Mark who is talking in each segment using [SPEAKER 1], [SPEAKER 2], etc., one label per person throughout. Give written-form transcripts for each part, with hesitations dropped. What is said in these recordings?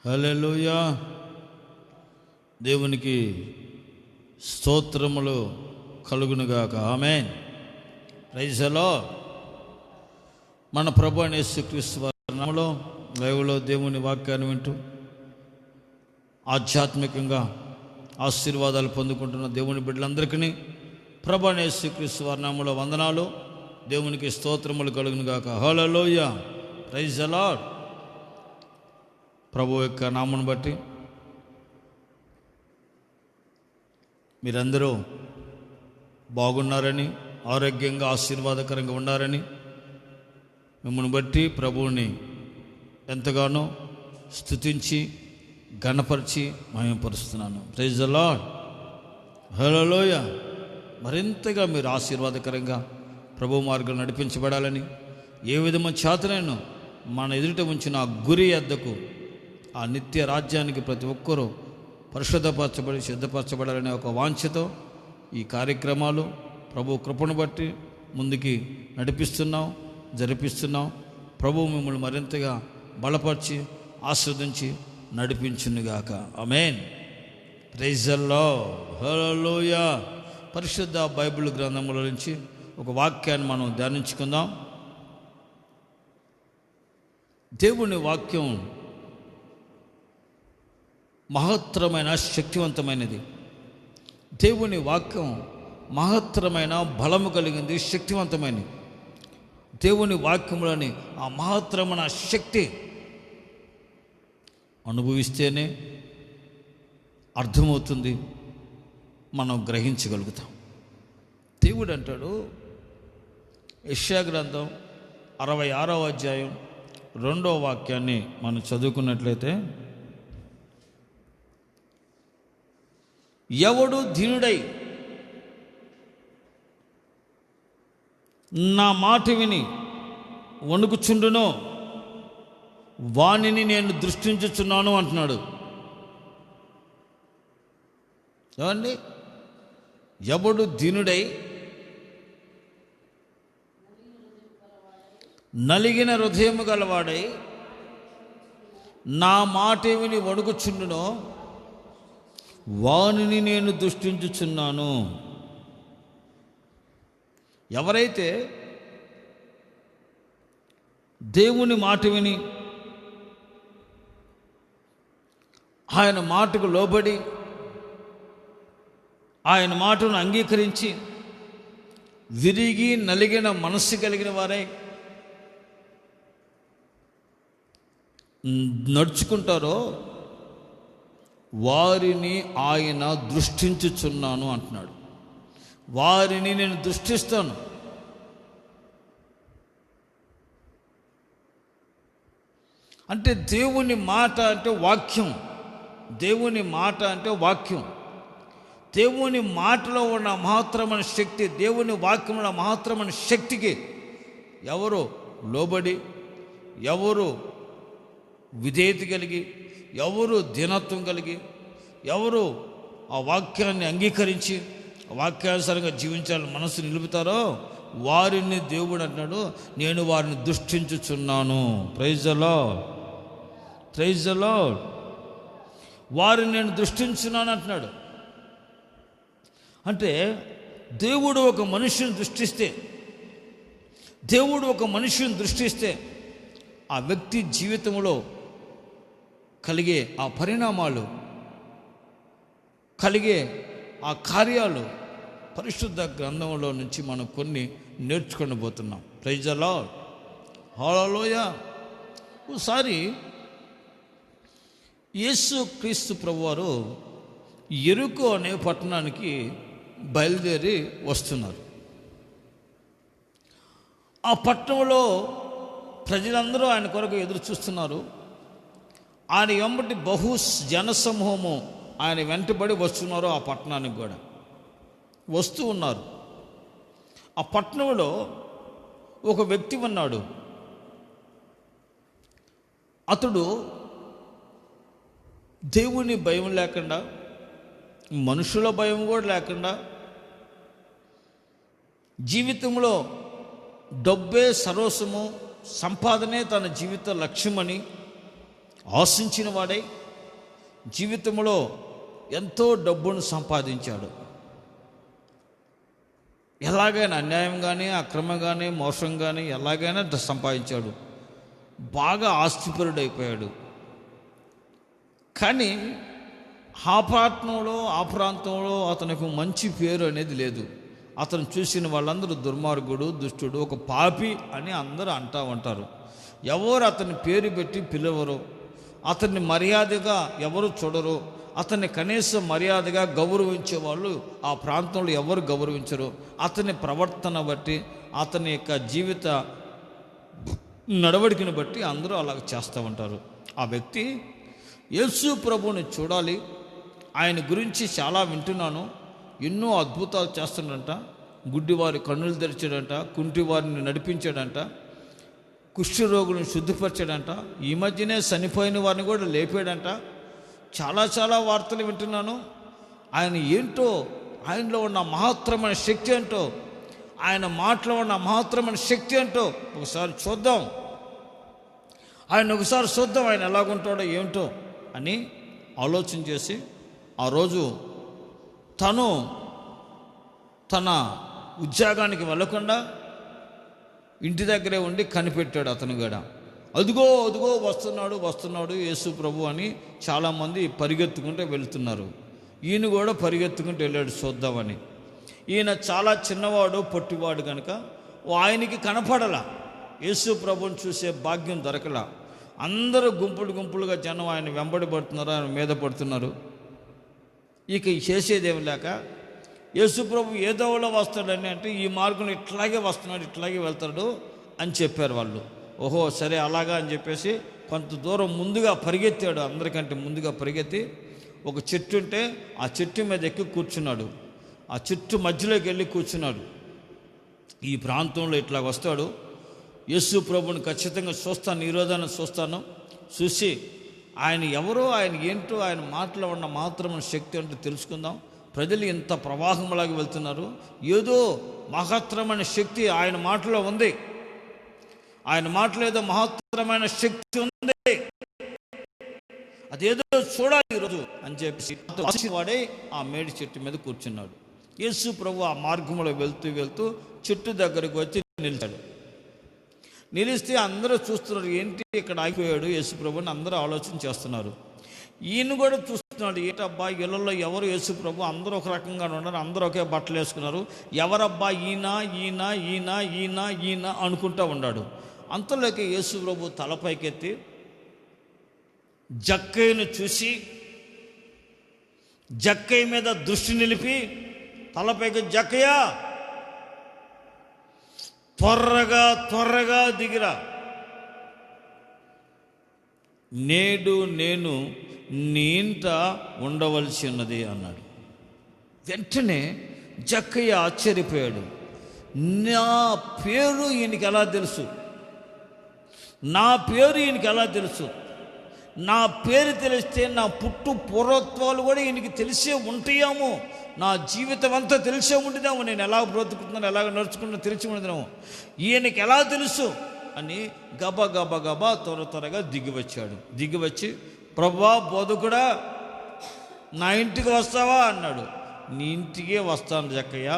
[SPEAKER 1] హల్లెలూయా. దేవునికి స్తోత్రములు కలుగునుగాక. ఆమేన్. Praise the Lord. మన ప్రభు అయిన యేసుక్రీస్తు వారి నామములో లైవ్లో దేవుని వాక్యాన్ని వింటూ ఆధ్యాత్మికంగా ఆశీర్వాదాలు పొందుకుంటున్న దేవుని బిడ్డలందరికీ ప్రభు అయిన యేసుక్రీస్తు వారి నామములో వందనాలు. దేవునికి స్తోత్రములు కలుగునుగాక. హల్లెలూయా. Praise the Lord. ప్రభు యొక్క నామమును బట్టి మీరందరూ బాగున్నారని, ఆరోగ్యంగా ఆశీర్వాదకరంగా ఉన్నారని మిమ్మల్ని బట్టి ప్రభువుని ఎంతగానో స్తుతించి ఘనపరిచి మహిమపరుస్తున్నాను. Praise the Lord. హల్లెలూయా. మరింతగా మీరు ఆశీర్వాదకరంగా ప్రభు మార్గం నడిపించబడాలని, ఏ విధమైన చేతనైనా మన ఎదుట ఉంచిన ఆ గురి వద్దకు, ఆ నిత్య రాజ్యానికి ప్రతి ఒక్కరూ పరిశుద్ధపరచబడి సిద్ధపరచబడాలనే ఒక వాంఛతో ఈ కార్యక్రమాలు ప్రభు కృపను బట్టి ముందుకి నడిపిస్తున్నాం, జరిపిస్తున్నాం. ప్రభు మిమ్మల్ని మరింతగా బలపరిచి ఆస్వాదించి నడిపించునుగాక. Amen. Praise the Lord. Hallelujah. పరిశుద్ధ బైబిల్ గ్రంథముల నుంచి ఒక వాక్యాన్ని మనం ధ్యానించుకుందాం. దేవుని వాక్యం మహత్తరమైన శక్తివంతమైనది. దేవుని వాక్యం మహత్తరమైన బలము కలిగింది, శక్తివంతమైనది. దేవుని వాక్యంలోని ఆ మహత్తరమైన శక్తి అనుభవిస్తేనే అర్థమవుతుంది, మనం గ్రహించగలుగుతాం. దేవుడు అంటాడు, యెషయా గ్రంథం 66వ అధ్యాయం 2వ వాక్యాన్ని మనం చదువుకున్నట్లయితే, ఎవడు దీనుడై నా మాట విని వణుకుచుండునో వానిని నేను దృష్టించుచున్నాను అంటున్నాడు. ఏమండి? ఎవడు దీనుడై నలిగిన హృదయము గలవాడై నా మాట విని వణుకుచుండునో వానిని నేను దృష్టించుచున్నాను. ఎవరైతే దేవుని మాట విని ఆయన మాటకు లోబడి ఆయన మాటను అంగీకరించి విరిగి నలిగిన మనస్సు కలిగిన వారై నడుచుకుంటారో వారిని ఆయన దృష్టించుచున్నాను అంటున్నాడు. వారిని నేను దృష్టిస్తాను. అంటే దేవుని మాట అంటే వాక్యం. దేవుని మాట అంటే వాక్యం. దేవుని మాటలో ఉన్న మహత్తరమైన శక్తి, దేవుని వాక్యంలో మహత్తరమైన శక్తికి ఎవరు లోబడి, ఎవరు విధేయత కలిగి, ఎవరు దీనత్వం కలిగి, ఎవరు ఆ వాక్యాన్ని అంగీకరించి వాక్యానుసారంగా జీవించాలని మనసు నిలుపుతారో వారిని దేవుడు అంటున్నాడు, నేను వారిని దృష్టించుచున్నాను. Praise the Lord. Praise the Lord. వారిని నేను దృష్టించున్నాను అంటున్నాడు. అంటే దేవుడు ఒక మనిషిని దృష్టిస్తే, దేవుడు ఒక మనిషిని దృష్టిస్తే ఆ వ్యక్తి జీవితంలో కలిగే ఆ పరిణామాలు, కలిగే ఆ కార్యాలు పరిశుద్ధ గ్రంథంలో నుంచి మనం కొన్ని నేర్చుకొని పోతున్నాం. Praise the Lord. హల్లెలూయా. ఒకసారి యేసు క్రీస్తు ప్రభువారు యెరికో అనే పట్టణానికి బయలుదేరి వస్తున్నారు. ఆ పట్టణంలో ప్రజలందరూ ఆయన కొరకు ఎదురు చూస్తున్నారు. ఆయన వెంబడి బహు జనసమూహము ఆయన వెంటబడి వస్తున్నారు. ఆ పట్టణానికి కూడా వస్తూ ఉన్నారు. ఆ పట్టణంలో ఒక వ్యక్తి ఉన్నాడు. అతడు దేవుని భయం లేకుండా, మనుషుల భయం కూడా లేకుండా, జీవితంలో డబ్బే సర్వస్వము, సంపాదనే తన జీవిత లక్ష్యమని ఆశించిన వాడై జీవితంలో ఎంతో డబ్బును సంపాదించాడు. ఎలాగైనా అన్యాయంగానే, అక్రమంగానే, మోసంగానే ఎలాగైనా సంపాదించాడు. బాగా ఆస్తిపరుడైపోయాడు. కానీ ఆ ప్రాంతంలో అతనికి మంచి పేరు అనేది లేదు. అతను చూసిన వాళ్ళందరూ దుర్మార్గుడు, దుష్టుడు, ఒక పాపి అని అందరూ అంటూ ఉంటారు. ఎవరు అతని పేరు పెట్టి పిలవరు, అతన్ని మర్యాదగా ఎవరు చూడరు, అతన్ని కనీసం మర్యాదగా గౌరవించే వాళ్ళు ఆ ప్రాంతంలో ఎవరు గౌరవించరు. అతని ప్రవర్తన బట్టి, అతని యొక్క జీవిత నడవడికను బట్టి అందరూ అలాగ చేస్తూ ఉంటారు. ఆ వ్యక్తి యేసు ప్రభువుని చూడాలి, ఆయన గురించి చాలా వింటున్నాను, ఎన్నో అద్భుతాలు చేస్తాడంట, గుడ్డివారి కన్నులు తెరిచాడంట, కుంటివారిని నడిపించాడంట, కుష్ఠరోగులను శుద్ధిపరిచాడంట, ఈ మధ్యనే చనిపోయిన వారిని కూడా లేపాడంట, చాలా వార్తలు వింటున్నాను. ఆయన ఏంటో, ఆయనలో ఉన్న మహత్తరమైన శక్తి ఏంటో, ఆయన మాటలో ఉన్న మహత్తరమైన శక్తి ఏంటో ఒకసారి చూద్దాం, ఆయన ఎలాగుంటాడో ఏమిటో అని ఆలోచన చేసి ఆ రోజు తన ఉద్యోగానికి వెళ్ళకుండా ఇంటి దగ్గరే ఉండి కనిపెట్టాడు. అతను కూడా అదుగో వస్తున్నాడు యేసు ప్రభు అని చాలామంది పరిగెత్తుకుంటూ వెళ్తున్నారు. ఈయన కూడా పరిగెత్తుకుంటూ వెళ్ళాడు చూద్దామని. ఈయన చాలా చిన్నవాడు, పొట్టివాడు కనుక ఆయనకి కనపడలా, యేసు ప్రభుని చూసే భాగ్యం దొరకలా. అందరూ గుంపులుగా జనం ఆయన వెంబడి పడుతున్నారు, ఆయన మీద పడుతున్నారు. ఇక చేసేదేమి లేక యేసు ప్రభు ఏదోలో వస్తాడని అంటే ఈ మార్గంలో ఇట్లాగే వస్తున్నాడు, ఇట్లాగే వెళ్తాడు అని చెప్పారు వాళ్ళు. ఓహో సరే అలాగా అని చెప్పేసి కొంత దూరం ముందుగా పరిగెత్తాడు. అందరికంటే ముందుగా పరిగెత్తి ఒక చెట్టు ఉంటే ఆ చెట్టు మీద ఎక్కి కూర్చున్నాడు. ఆ చెట్టు మధ్యలోకి వెళ్ళి కూర్చున్నాడు. ఈ ప్రాంతంలో ఇట్లా వస్తాడు, యేసు ప్రభుని ఖచ్చితంగా చూస్తాను, ఈ రోజైనా చూస్తాను, చూసి ఆయన ఎవరో, ఆయన ఏంటో, ఆయన మాటలో ఉన్న మాత్రమైన శక్తి అంటే తెలుసుకుందాం. ప్రజలు ఇంత ప్రవాహంలాగా వెళ్తున్నారు, ఏదో మహత్తరమైన శక్తి ఆయన మాటలో ఉంది, ఆయన మాటలో ఏదో మహత్తరమైన శక్తి ఉంది, అదేదో చూడాలి ఈరోజు అని చెప్పి వాడే ఆ మేడి చెట్టు మీద కూర్చున్నాడు. యేసు ప్రభు ఆ మార్గంలో వెళ్తూ చెట్టు దగ్గరకు వచ్చి నిలిచాడు. నిలిస్తే అందరూ చూస్తున్నారు, ఏంటి ఇక్కడ ఆగిపోయాడు యేసు ప్రభు అని అందరూ ఆలోచన చేస్తున్నారు. ఈయన కూడా చూస్తున్నాడు, ఏంటబ్బా ఇళ్ళల్లో ఎవరు యేసు ప్రభు, అందరూ ఒక రకంగా ఉన్నారు, అందరూ ఒకే బట్టలు వేసుకున్నారు, ఎవరబ్బా ఈయన అనుకుంటూ ఉన్నాడు. అంతలోకి యేసు ప్రభు తలపైకెత్తి జక్కయ్యను చూసి జక్కయ్య మీద దృష్టి నిలిపి తలపైకి, జక్కయ్య త్వరగా దిగిరా, నేడు నేను నీ ఇంట ఉండవలసి ఉన్నది అన్నాడు. వెంటనే జక్కయ్య ఆశ్చర్యపోయాడు. నా పేరు ఈయనకి ఎలా తెలుసు, నా పేరు తెలిస్తే నా పూర్వత్వాలు కూడా ఈయనకి తెలిసే ఉంటాయేమో, నా జీవితం అంతా తెలిసే ఉంటుందేమో, నేను ఎలా బ్రతుకుతున్నాను, ఎలాగ నడుచుకున్నా తెలిసి ఉండదేమో, ఈయనకి ఎలా తెలుసు అని గబా త్వరగా దిగివచ్చి ప్రభువా బోధకుడా నా ఇంటికి వస్తావా అన్నాడు. నీ ఇంటికే వస్తాను జక్కయ్య,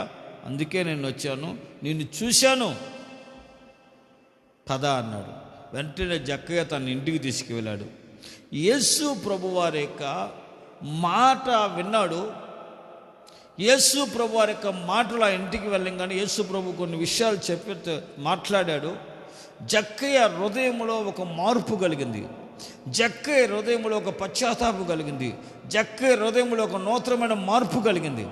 [SPEAKER 1] అందుకే నేను వచ్చాను, నిన్ను చూశాను కదా అన్నాడు. వెంటనే జక్కయ్య తన ఇంటికి తీసుకువెళ్ళాడు. యేసు ప్రభు వారి యొక్క మాట విన్నాడు. యేసు ప్రభు వారి యొక్క మాటలు ఆ ఇంటికి వెళ్ళంగానే యేసు ప్రభు కొన్ని విషయాలు మాట్లాడాడు. జక్కయ్య హృదయంలో ఒక మార్పు కలిగింది, జక్కయ్య హృదయంలో ఒక పశ్చాత్తాపం కలిగింది, జక్కయ్య హృదయంలో ఒక నూతనమైన మార్పు కలిగింది.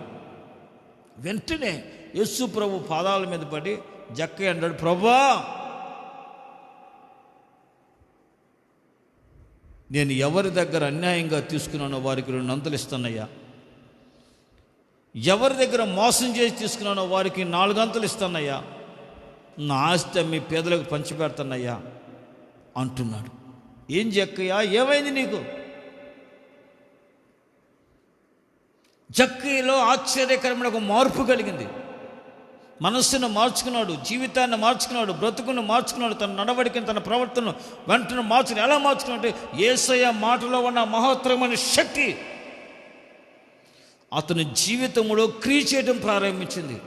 [SPEAKER 1] వెంటనే యేసు ప్రభు పాదాల మీద పడి జక్కయ్య అన్నాడు, ప్రభువా నేను ఎవరి దగ్గర అన్యాయంగా తీసుకున్నానో వారికి 2 అంతలు ఇస్తానయ్యా, ఎవరి దగ్గర మోసం చేసి తీసుకున్నానో వారికి 4 అంతలు ఇస్తానయ్యా, నా ఆస్తి మీ పేదలకు పంచిపెడతానయ్యా అంటున్నాడు. ఏం జక్కయ్యా, ఏమైంది నీకు? జక్కయ్యలో ఆశ్చర్యకరమైన ఒక మార్పు కలిగింది. మనస్సును మార్చుకున్నాడు, జీవితాన్ని మార్చుకున్నాడు, బ్రతుకును మార్చుకున్నాడు, తన నడవడికను తన ప్రవర్తనను వెంటనే మార్చుకుని ఎలా మార్చుకున్నాడంటే యేసయ్య మాటలో ఉన్న మహోత్తరమైన శక్తి అతని జీవితంలో క్రియ చేయడం ప్రారంభించింది.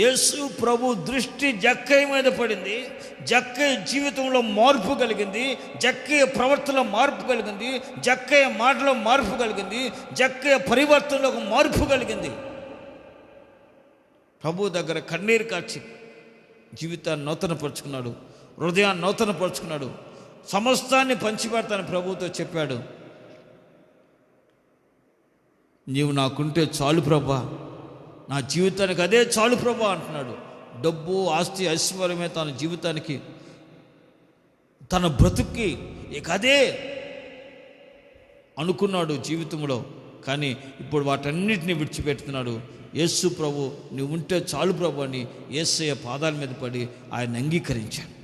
[SPEAKER 1] యేసు ప్రభు దృష్టి జక్కయ్య మీద పడింది. జక్కయ్య జీవితంలో మార్పు కలిగింది, జక్కయ్య ప్రవర్తనలో మార్పు కలిగింది, జక్కయ్య మాటలో మార్పు కలిగింది, జక్కయ్య పరివర్తనలో ఒక మార్పు కలిగింది. ప్రభు దగ్గర కన్నీరు కార్చి జీవితాన్ని నూతనపరుచుకున్నాడు, హృదయాన్ని నూతనపరుచుకున్నాడు, సమస్తాన్ని పంచిపెడతాను ప్రభుతో చెప్పాడు. నీవు నాకుంటే చాలు ప్రభా, నా జీవితానికి అదే చాలు ప్రభా అంటున్నాడు. డబ్బు, ఆస్తి, ఐశ్వర్యమే తన జీవితానికి, తన బ్రతుక్కి ఇక అదే అనుకున్నాడు జీవితంలో. కానీ ఇప్పుడు వాటన్నిటిని విడిచిపెడుతున్నాడు. యేసు ప్రభు నువ్వు ఉంటే చాలు ప్రభు అని యేసయ్య పాదాల మీద పడి ఆయన అంగీకరించాడు.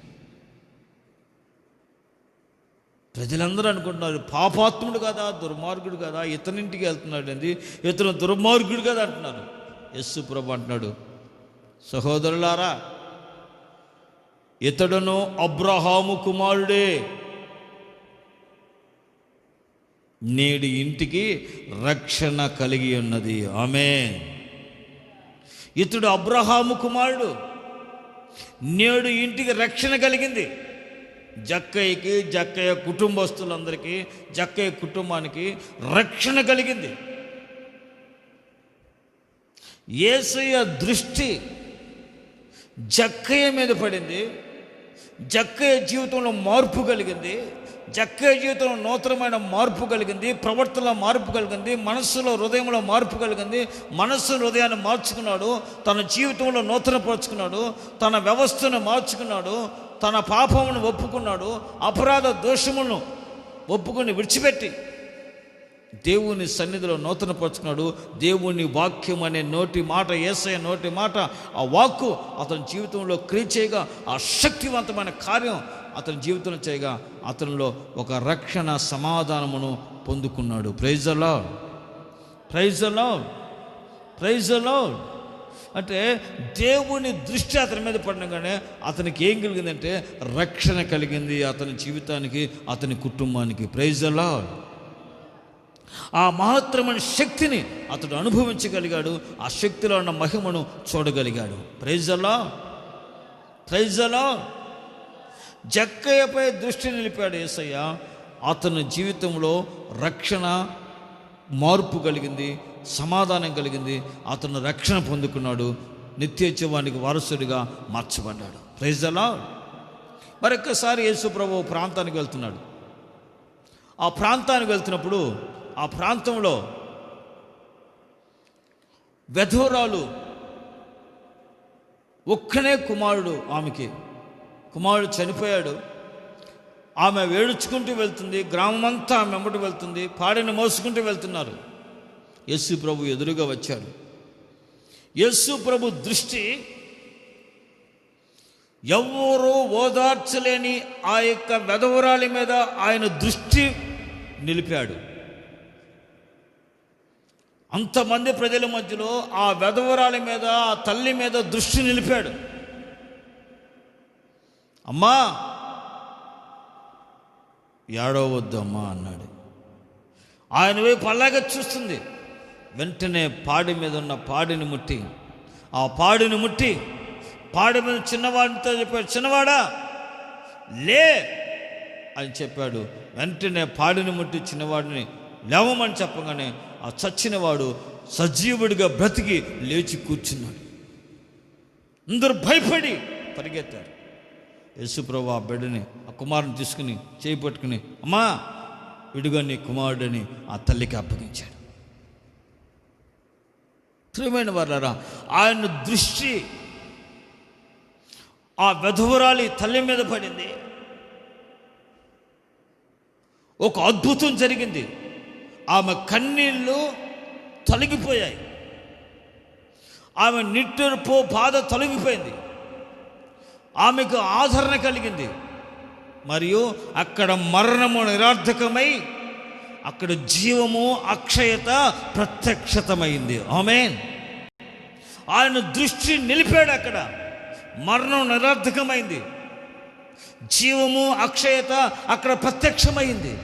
[SPEAKER 1] ప్రజలందరూ అనుకుంటున్నారు పాపాత్ముడు కదా, దుర్మార్గుడు కదా, ఇతనింటికి వెళ్తున్నాడు అండి, ఇతను దుర్మార్గుడు కదా అంటున్నారు. యేసు ప్రభు అంటున్నాడు, సహోదరులారా, ఇతడును అబ్రహాము కుమారుడే, నేడు ఇంటికి రక్షణ కలిగి ఉన్నది. ఆమేన్. ఇతడు అబ్రహాము కుమారుడు, నేడు ఇంటికి రక్షణ కలిగింది. జక్కయ్యకి, జక్కయ్య కుటుంబస్తులందరికీ, జక్కయ్య కుటుంబానికి రక్షణ కలిగింది. యేసయ్య దృష్టి జక్కయ్య మీద పడింది. జక్కయ్య జీవితంలో మార్పు కలిగింది. జక్కయ్య జీవితంలో నూతనమైన మార్పు కలిగింది, ప్రవర్తనలో మార్పు కలిగింది, మనస్సులో, హృదయంలో మార్పు కలిగింది. మనస్సు, హృదయాన్ని మార్చుకున్నాడు, తన జీవితంలో నూతనపరుచుకున్నాడు, తన వ్యవస్థను మార్చుకున్నాడు, తన పాపమును ఒప్పుకున్నాడు, అపరాధ దోషములను ఒప్పుకొని విడిచిపెట్టి దేవుని సన్నిధిలో నూతనపరుచుకున్నాడు. దేవుని వాక్యం అనే నోటి మాట, యేసయ్య నోటి మాట, ఆ వాక్కు అతని జీవితంలో క్రియ చేయగా, ఆ శక్తివంతమైన కార్యం అతని జీవితంలో చేయగా అతనిలో ఒక రక్షణ సమాధానమును పొందుకున్నాడు. Praise the Lord, praise the Lord, praise the Lord. అంటే దేవుని దృష్టి అతని మీద పడగానే అతనికి ఏం కలిగిందంటే రక్షణ కలిగింది, అతని జీవితానికి, అతని కుటుంబానికి. Praise the Lord. ఆ మహత్తరమైన శక్తిని అతడు అనుభవించగలిగాడు, ఆ శక్తిలో ఉన్న మహిమను చూడగలిగాడు. Praise the Lord, praise the Lord. జక్కయ్యపై దృష్టి నిలిపాడు యేసయ్య. అతని జీవితంలో రక్షణ, మార్పు కలిగింది, సమాధానం కలిగింది. అతను రక్షణ పొందుకున్నాడు, నిత్యజీవానికి వారసుడిగా మార్చబడ్డాడు. Praise the lord. మరొక్కసారి యేసు ప్రభు ప్రాంతానికి వెళ్తున్నాడు. ఆ ప్రాంతానికి వెళ్తున్నప్పుడు ఆ ప్రాంతంలో వెధవరాలు, ఒక్కనే కుమారుడు, ఆమెకి కుమారుడు చనిపోయాడు. ఆమె వేడుచుకుంటూ వెళ్తుంది, గ్రామమంతా ఆమె వెంబడి వెళ్తుంది, పాడిని మోసుకుంటూ వెళ్తున్నారు. యేసు ప్రభు ఎదురుగా వచ్చాడు. యేసు ప్రభు దృష్టి ఎవరూ ఓదార్చలేని ఆ యొక్క వెధవరాలి మీద ఆయన దృష్టి నిలిపాడు. అంతమంది ప్రజల మధ్యలో ఆ వెధవరాలి మీద, ఆ తల్లి మీద దృష్టి నిలిపాడు. అమ్మా, ఏడవద్దు అమ్మా అన్నాడు. ఆయన వైపు అలాగే చూస్తుంది. వెంటనే పాడి మీద ఉన్న పాడిని ముట్టి, ఆ పాడిని ముట్టి పాడి మీద చిన్నవాడితో చెప్పాడు, చిన్నవాడా లే అని చెప్పాడు. వెంటనే పాడిని ముట్టి చిన్నవాడిని లేవమని చెప్పగానే ఆ చచ్చినవాడు సజీవుడిగా బ్రతికి లేచి కూర్చున్నాడు. అందరూ భయపడి పరిగెత్తారు. యేసుప్రభు ఆ బిడ్డని, ఆ కుమారుని తీసుకుని చేయి పట్టుకుని, అమ్మా ఇడుగా నీ కుమారుడని ఆ తల్లికి అప్పగించాడు. ప్రియమైన వారలారా, ఆయన దృష్టి ఆ వెధవరాలి తల్లి మీద పడింది. ఒక అద్భుతం జరిగింది. ఆమె కన్నీళ్ళు తొలగిపోయాయి, ఆమె నిట్టూర్పు బాధ తొలగిపోయింది, ఆమెకు ఆదరణ కలిగింది. మరియు అక్కడ మరణము నిరర్థకమై అక్కడ జీవము, అక్షయత ప్రత్యక్షతమైంది. ఆమేన్. ఆయన దృష్టి నిలిపాడు. అక్కడ మరణం నిరర్థకమైంది, జీవము అక్షయత అక్కడ ప్రత్యక్షమైంది.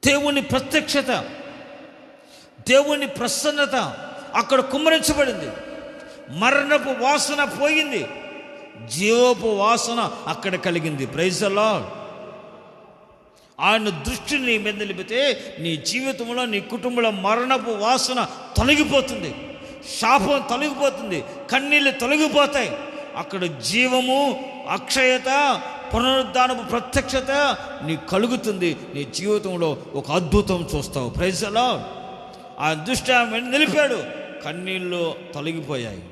[SPEAKER 1] దేవుని ప్రత్యక్షత, దేవుని ప్రసన్నత అక్కడ కుమ్మరించబడింది. మరణపు వాసన పోయింది, జీవపు వాసన అక్కడ కలిగింది. Praise the Lord. ఆయన దృష్టిని నీ మీద నిలిపితే నీ జీవితంలో, నీ కుటుంబంలో మరణపు వాసన తొలగిపోతుంది, శాపం తొలగిపోతుంది, కన్నీళ్ళు తొలగిపోతాయి. అక్కడ జీవము, అక్షయత, పునరుద్ధానపు ప్రత్యక్షత నీ కలుగుతుంది. నీ జీవితంలో ఒక అద్భుతం చూస్తావు. Praise the Lord. ఆ దృష్టి ఆమె నిలిపాడు, కన్నీళ్ళు తొలగిపోయాయి,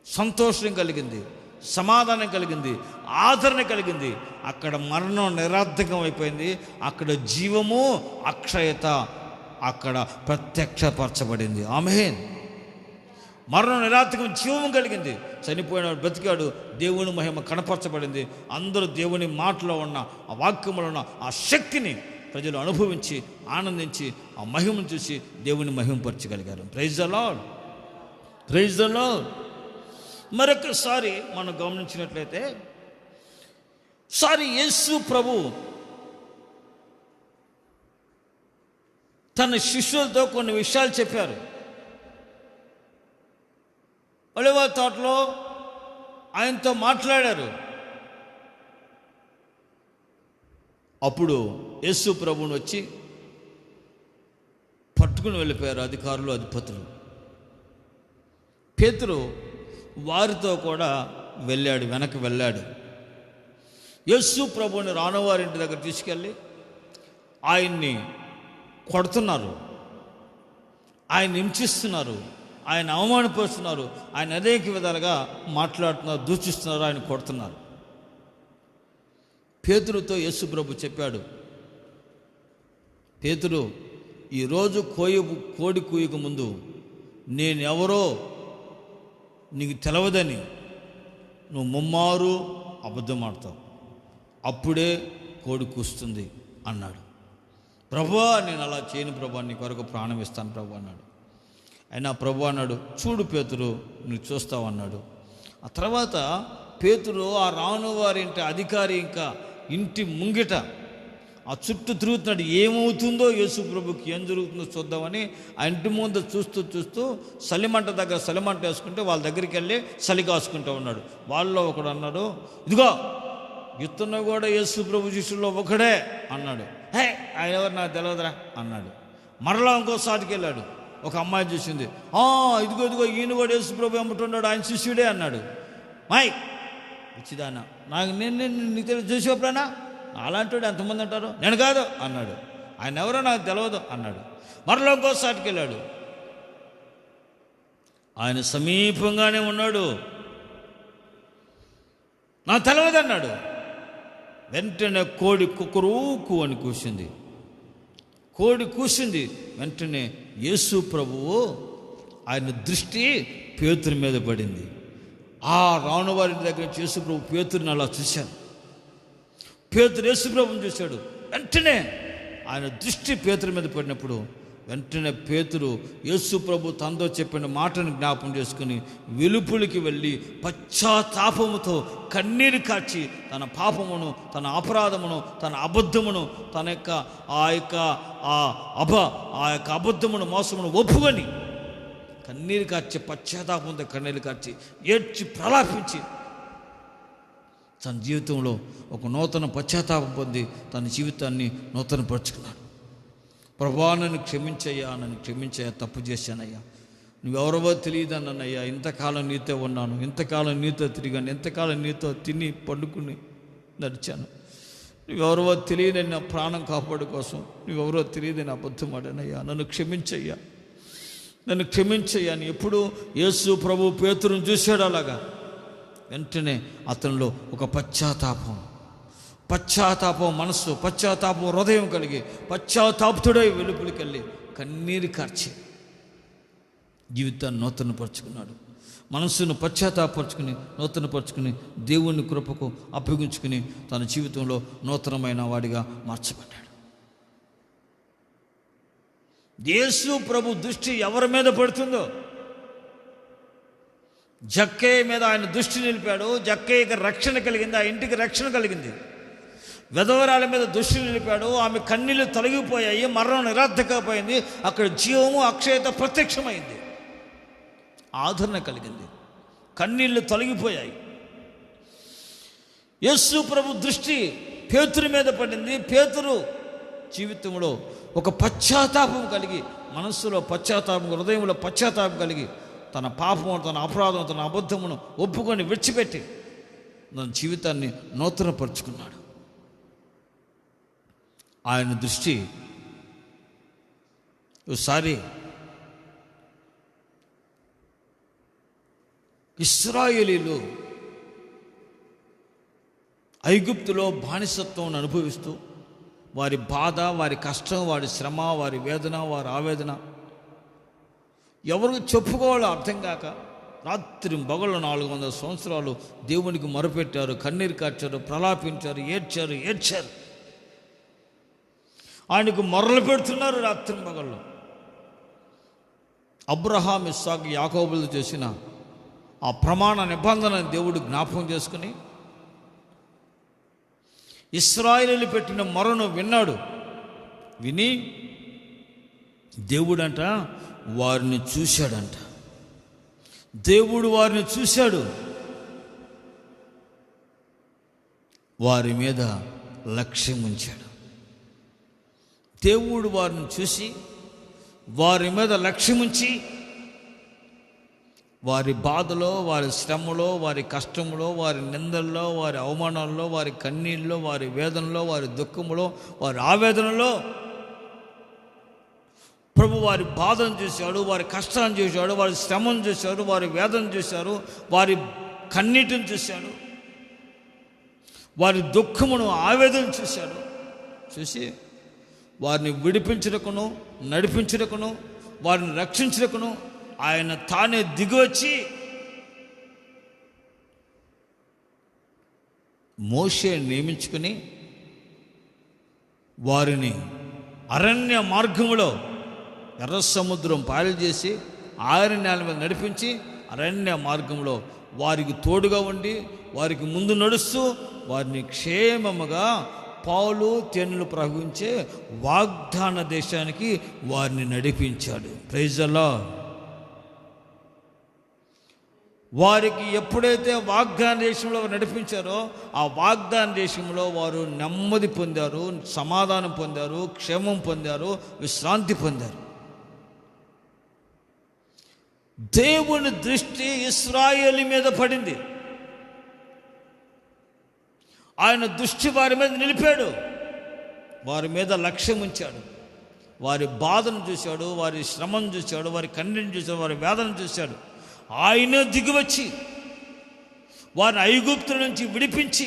[SPEAKER 1] సంతోషం కలిగింది, సమాధానం కలిగింది, ఆదరణ కలిగింది. అక్కడ మరణం నిరర్థకం అయిపోయింది. అక్కడ జీవము, అక్షయత అక్కడ ప్రత్యక్షపరచబడింది. ఆమేన్. మరణం నిరర్థకం, జీవం కలిగింది. చనిపోయినాడు, బ్రతికాడు, దేవుని మహిమ కనపరచబడింది. అందరూ దేవుని మాటలో ఉన్న ఆ వాక్యంలో ఉన్న ఆ శక్తిని ప్రజలు అనుభవించి ఆనందించి ఆ మహిమను చూసి దేవుని మహిమపరచగలిగారు. Praise the Lord. Praise the Lord. మరొకసారి మనం గమనించినట్లయితే, యేసు ప్రభు తన శిష్యులతో కొన్ని విషయాలు చెప్పారు. ఒలివ తోటలో ఆయనతో మాట్లాడారు. అప్పుడు యేసు ప్రభువుని వచ్చి పట్టుకుని వెళ్ళిపోయారు అధికారులు, అధిపతులు. పేతురు వారితో కూడా వెళ్ళాడు, వెనక్కి వెళ్ళాడు. యేసు ప్రభువుని రానవారింటి దగ్గర తీసుకెళ్ళి ఆయన్ని కొడుతున్నారు, ఆయన హింసిస్తున్నారు, ఆయన అవమానపరుస్తున్నారు, ఆయన అనేక విధాలుగా మాట్లాడుతున్నారు, దూషిస్తున్నారు, ఆయన కొడుతున్నారు. పేతురుతో యేసు ప్రభు చెప్పాడు, పేతురు, ఈరోజు కోడి కూయక ముందు నేనెవరో నీకు తెలవదని నువ్వు ముమ్మారు అబద్ధం ఆడతావు, అప్పుడే కోడి కూస్తుంది అన్నాడు. ప్రభువా, నేను అలా చేయను ప్రభువా, నీ కొరకు ప్రాణం ఇస్తాను ప్రభు అన్నాడు. అయినా ప్రభు అన్నాడు, చూడు పేతురు, నువ్వు చూస్తావు అన్నాడు. ఆ తర్వాత పేతురు ఆ రాను వారింటి అధికారి ఇంకా ఇంటి ముంగిట ఆ చుట్టూ తిరుగుతున్నాడు. ఏమవుతుందో యేసు ప్రభుకి ఏం జరుగుతుందో చూద్దామని ఆ ఇంటి ముందు చూస్తూ సలిమంట దగ్గర సలిమంట వేసుకుంటే వాళ్ళ దగ్గరికి వెళ్ళి చలి కాసుకుంటూ ఉన్నాడు. వాళ్ళలో ఒకడు అన్నాడు, ఇదిగో ఇతను కూడా యేసు ప్రభు శిష్యుల్లో ఒకడే అన్నాడు. హే, ఆయన ఎవరు నాకు తెలియదురా అన్నాడు. మరలా ఇంకోసారికి వెళ్ళాడు. ఒక అమ్మాయి చూసింది, ఇదిగో ఈయన కూడా యేసు ప్రభు అమ్ముతున్నాడు, ఆయన శిష్యుడే అన్నాడు. మాయ్ ఇచ్చిదానా, నేను నీకు చూసేప్పుడన్నా అలాంటి వాడు ఎంతమంది అంటారు, నేను కాదు అన్నాడు. ఆయన ఎవరో నాకు తెలియదు అన్నాడు. మరలా ఇంకోసారికి వెళ్ళాడు. ఆయన సమీపంగానే ఉన్నాడు, నాకు తెలియదు అన్నాడు. వెంటనే కోడి కుక్కరూకు అని కూసింది. కోడి కూసింది. వెంటనే యేసు ప్రభువు ఆయన దృష్టి పేతురు మీద పడింది. ఆ రానువారి దగ్గర నుంచి యేసు ప్రభు పేతురుని అలా చూశాడు. పేతురు యేసు ప్రభుని చూశాడు. వెంటనే ఆయన దృష్టి పేతురు మీద పడినప్పుడు వెంటనే పేతురు యేసు ప్రభు తనతో చెప్పిన మాటను జ్ఞాపం చేసుకుని వెలుపులికి వెళ్ళి పశ్చాత్తాపముతో కన్నీరు కార్చి తన పాపమును, తన అపరాధమును, తన అబద్ధమును, తన యొక్క ఆ యొక్క అబద్ధమును, మోసమును ఒప్పుకొని కన్నీరు కార్చి, పశ్చాత్తాపంతో కన్నీరు కార్చి ఏడ్చి ప్రలాపించి తన జీవితంలో ఒక నూతన పశ్చాత్తాపం పొంది తన జీవితాన్ని నూతనపరుచుకున్నాడు. ప్రభువా, నన్ను క్షమించయ్యా, తప్పు చేశానయ్యా, నువ్వెవరవో తెలియదన్నయ్యా, ఇంతకాలం నీతో ఉన్నాను, ఇంతకాలం నీతో తిరిగాను, ఇంతకాలం నీతో తిని పండుకుని నడిచాను, నువ్వెవరవో తెలియదని నా ప్రాణం కాపాడు కోసం నువ్వెవరో తెలియదని అబద్ధం ఆడానయ్యా, నన్ను క్షమించయ్యా అని ఎప్పుడు యేసు ప్రభు పేతురుని చూశాడు. అలాగా వెంటనే అతనిలో ఒక పశ్చాత్తాపం మనస్సు, పశ్చాత్తాపం హృదయం కలిగి పశ్చాత్తాపుతుడై వెలుపులికి వెళ్ళి కన్నీరు కార్చి జీవితాన్ని నూతనపరుచుకున్నాడు. మనస్సును పశ్చాత్తాపరుచుకుని నూతనపరుచుకుని దేవుని కృపకు అప్పగించుకుని తన జీవితంలో నూతనమైన వాడిగా మార్చబడ్డాడు. యేసు ప్రభు దృష్టి ఎవరి మీద పడుతుందో, జక్కయ్య మీద ఆయన దృష్టి నిలిపాడు. జక్కయ్యకి రక్షణ కలిగింది, ఆ ఇంటికి రక్షణ కలిగింది. విధవరాల మీద దృష్టి నిలిపాడు, ఆమె కన్నీళ్లు తొలగిపోయాయి, మరణం నిరర్ధకపోయింది. అక్కడ జీవము అక్షయత ప్రత్యక్షమైంది, ఆదరణ కలిగింది, కన్నీళ్లు తొలగిపోయాయి. యేసు ప్రభు దృష్టి పేతురు మీద పడింది. పేతురు జీవితంలో ఒక పశ్చాత్తాపం కలిగి, మనస్సులో పశ్చాత్తాపం, హృదయంలో పశ్చాత్తాపం కలిగి, తన పాపము, తన అపరాధం, తన అబద్ధమును ఒప్పుకొని విడిచిపెట్టి తన జీవితాన్ని నూతనపరుచుకున్నాడు. ఆయన దృష్టి ఒకసారి ఇశ్రాయేలీలు ఐగుప్తులో బానిసత్వం అనుభవిస్తూ వారి బాధ, వారి కష్టం, వారి శ్రమ, వారి వేదన, వారి ఆవేదన ఎవరికి చెప్పుకోవాలో అర్థం కాక రాత్రి పగలు 400 సంవత్సరాలు దేవునికి మొరపెట్టారు, కన్నీరు కార్చారు, ప్రలాపించారు, ఏడ్చారు. ఆయనకు మొరలు పెడుతున్నారు రాత్రి పగళ్ళు. అబ్రహాం, ఇస్సాకు, యాకోబులు చేసిన ఆ ప్రమాణ నిబంధన దేవుడు జ్ఞాపకం చేసుకుని ఇశ్రాయేలీయులు పెట్టిన మొరను విన్నాడు. విని దేవుడంట వారిని చూశాడంట. దేవుడు వారిని చూశాడు, వారి మీద లక్ష్యం ఉంచాడు. దేవుడు వారిని చూసి వారి మీద లక్ష్యం ఉంచి వారి బాధలో, వారి శ్రమలో, వారి కష్టంలో, వారి నిందల్లో, వారి అవమానాల్లో, వారి కన్నీళ్ళలో, వారి వేదనలో, వారి దుఃఖంలో, వారి ఆవేదనలో ప్రభు వారి బాధను చూశాడు, వారి కష్టాన్ని చూశాడు, వారి శ్రమను చూశాడు, వారి వేదన చూశారు, వారి కన్నీటిని చూశాడు, వారి దుఃఖమును, ఆవేదన చూశాడు. చూసి వారిని విడిపించుటకును, నడిపించుటకును, వారిని రక్షించుటకును ఆయన తానే దిగొచ్చి మోషే నియమించుకుని వారిని అరణ్య మార్గములో ఎర్ర సముద్రం పాయలు చేసి ఆరు నేల మీద నడిపించి అరణ్య మార్గంలో వారికి తోడుగా ఉండి వారికి ముందు నడుస్తూ వారిని క్షేమముగా పాలు తేనెలు ప్రవహించే వాగ్దాన దేశానికి వారిని నడిపించాడు. Praise the Lord. వారికి ఎప్పుడైతే వాగ్దాన దేశంలో నడిపించారో ఆ వాగ్దాన దేశంలో వారు నెమ్మది పొందారు, సమాధానం పొందారు, క్షేమం పొందారు, విశ్రాంతి పొందారు. దేవుని దృష్టి ఇశ్రాయేలు మీద పడింది. ఆయన దృష్టి వారి మీద నిలిపాడు, వారి మీద లక్ష్యం ఉంచాడు. వారి బాధను చూశాడు, వారి శ్రమను చూశాడు, వారి కన్నీటిని చూశాడు, వారి వేదన చూశాడు. ఆయన దిగివచ్చి వారిని ఐగుప్తుల నుంచి విడిపించి,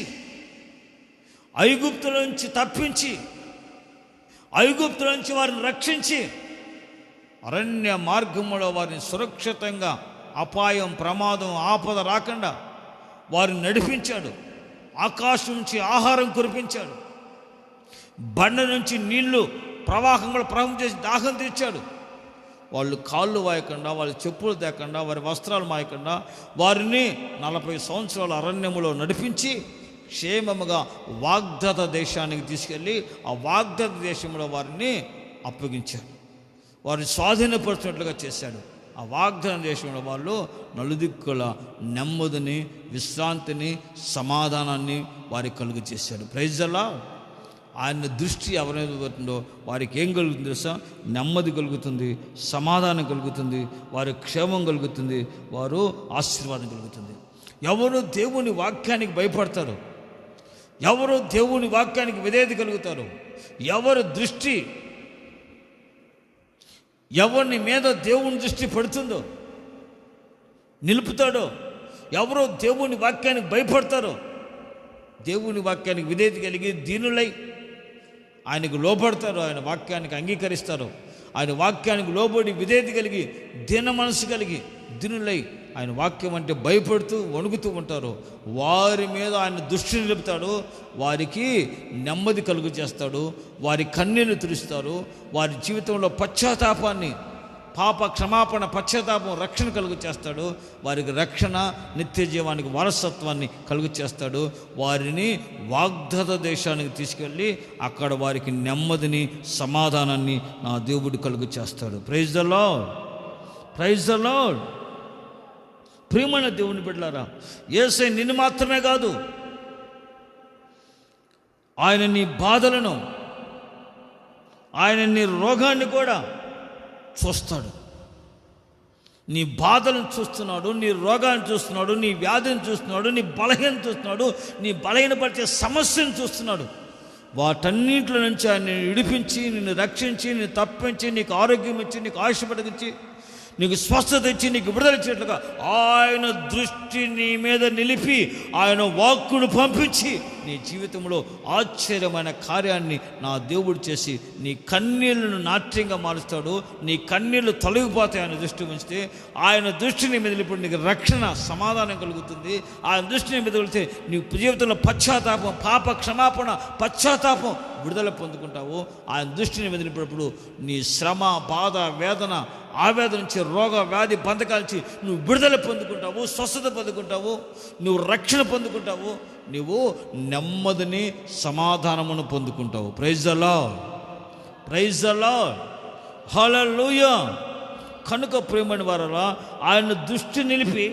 [SPEAKER 1] ఐగుప్తుల నుంచి తప్పించి, ఐగుప్తుల నుంచి వారిని రక్షించి అరణ్య మార్గంలో వారిని సురక్షితంగా అపాయం, ప్రమాదం, ఆపద రాకుండా వారిని నడిపించాడు. ఆకాశం నుంచి ఆహారం కురిపించాడు, బండ నుంచి నీళ్లు ప్రవాహంలో ప్రవాహం చేసి దాహం తీర్చాడు. వాళ్ళు కాళ్ళు వాయకుండా, వాళ్ళ చెప్పులు తేకుండా, వారి వస్త్రాలు మాయకుండా వారిని 40 సంవత్సరాల అరణ్యములో నడిపించి క్షేమముగా వాగ్దత్త దేశానికి తీసుకెళ్ళి ఆ వాగ్దత్త దేశంలో వారిని అప్పగించాడు, వారిని స్వాధీనపరిచినట్లుగా చేశాడు. ఆ వాగ్దాన దేశంలో వాళ్ళు నలుదిక్కుల నెమ్మదిని, విశ్రాంతిని, సమాధానాన్ని వారికి కలుగు చేశాడు. Praise the Lord. ఆయన దృష్టి ఎవరైతే పడుతుందో వారికి ఏం కలుగుతుంది తెలుసా? నెమ్మది కలుగుతుంది, సమాధానం కలుగుతుంది, వారి క్షేమం కలుగుతుంది, వారు ఆశీర్వాదం కలుగుతుంది. ఎవరు దేవుని వాక్యానికి భయపడతారు, ఎవరు దేవుని వాక్యానికి విధేయత కలుగుతారు, ఎవరు దృష్టి, ఎవరిని మీద దేవుని దృష్టి పడుతుందో నిలుపుతాడో, ఎవరో దేవుని వాక్యానికి భయపడతారో, దేవుని వాక్యానికి విధేయత కలిగి దీనులై ఆయనకు లోబడతారు, ఆయన వాక్యానికి అంగీకరిస్తారు, ఆయన వాక్యానికి లోబడి విధేయత కలిగి దీన మనసు కలిగి దీనులై ఆయన వాక్యం అంటే భయపడుతూ వణుకుతూ ఉంటారో వారి మీద ఆయన దృష్టిని నిలుపుతాడు, వారికి నెమ్మది కలుగు చేస్తాడు, వారి కన్నీళ్లు తుడుస్తాడు, వారి జీవితంలో పశ్చాత్తాపాన్ని, పాప క్షమాపణ, పశ్చాత్తాపం, రక్షణ కలుగు చేస్తాడు, వారికి రక్షణ, నిత్య జీవానికి వారసత్వాన్ని కలుగు చేస్తాడు, వారిని వాగ్దత్త దేశానికి తీసుకెళ్ళి అక్కడ వారికి నెమ్మదిని, సమాధానాన్ని నా దేవుడు కలుగు చేస్తాడు. Praise the Lord, praise the Lord. ప్రియమైన దేవుని బిడ్డలారా, యేసయ్య నిన్ను మాత్రమే కాదు, ఆయన నీ బాధలను, ఆయన నీ రోగాన్ని కూడా చూస్తాడు. నీ బాధలను చూస్తున్నాడు, నీ రోగాన్ని చూస్తున్నాడు, నీ వ్యాధిని చూస్తున్నాడు, నీ బలహీన చూస్తున్నాడు, నీ బలహీనపరిచే సమస్యను చూస్తున్నాడు. వాటన్నింటిలో నుంచి ఆయన విడిపించి, నిన్ను రక్షించి, నిన్ను తప్పించి, నీకు ఆరోగ్యం ఇచ్చి, నీకు ఆయుష్ పడిగించి, నీకు స్వస్థత ఇచ్చి, నీకు విడుదల చేయట్లుగా ఆయన దృష్టి నీ మీద నిలిపి, ఆయన వాక్కును పంపించి నీ జీవితంలో ఆశ్చర్యమైన కార్యాన్ని నా దేవుడు చేసి నీ కన్నీళ్లను నాట్యంగా మారుస్తాడు. నీ కన్నీళ్లు తొలగిపోతాయి ఆయన దృష్టి ఉంచితే. ఆయన దృష్టిని మీద నిలిపి నీకు రక్షణ, సమాధానం కలుగుతుంది. ఆయన దృష్టిని మీద వెళితే నీ జీవితంలో పశ్చాత్తాపం, పాప క్షమాపణ, పశ్చాత్తాపం, విడుదల పొందుకుంటావు. ఆయన దృష్టిని మీద నిలిపినప్పుడు నీ శ్రమ, బాధ, వేదన, ఆవేదన నుంచి, రోగ వ్యాధి బంధకాల నుంచి నువ్వు విడుదల పొందుకుంటావు, స్వస్థత పొందుకుంటావు, నువ్వు రక్షణ పొందుకుంటావు, నువ్వు నెమ్మదిని, సమాధానమును పొందుకుంటావు. Praise the Lord, praise the Lord, hallelujah. కనుక ప్రియమైన వారలా ఆయన దృష్టి నిలిపి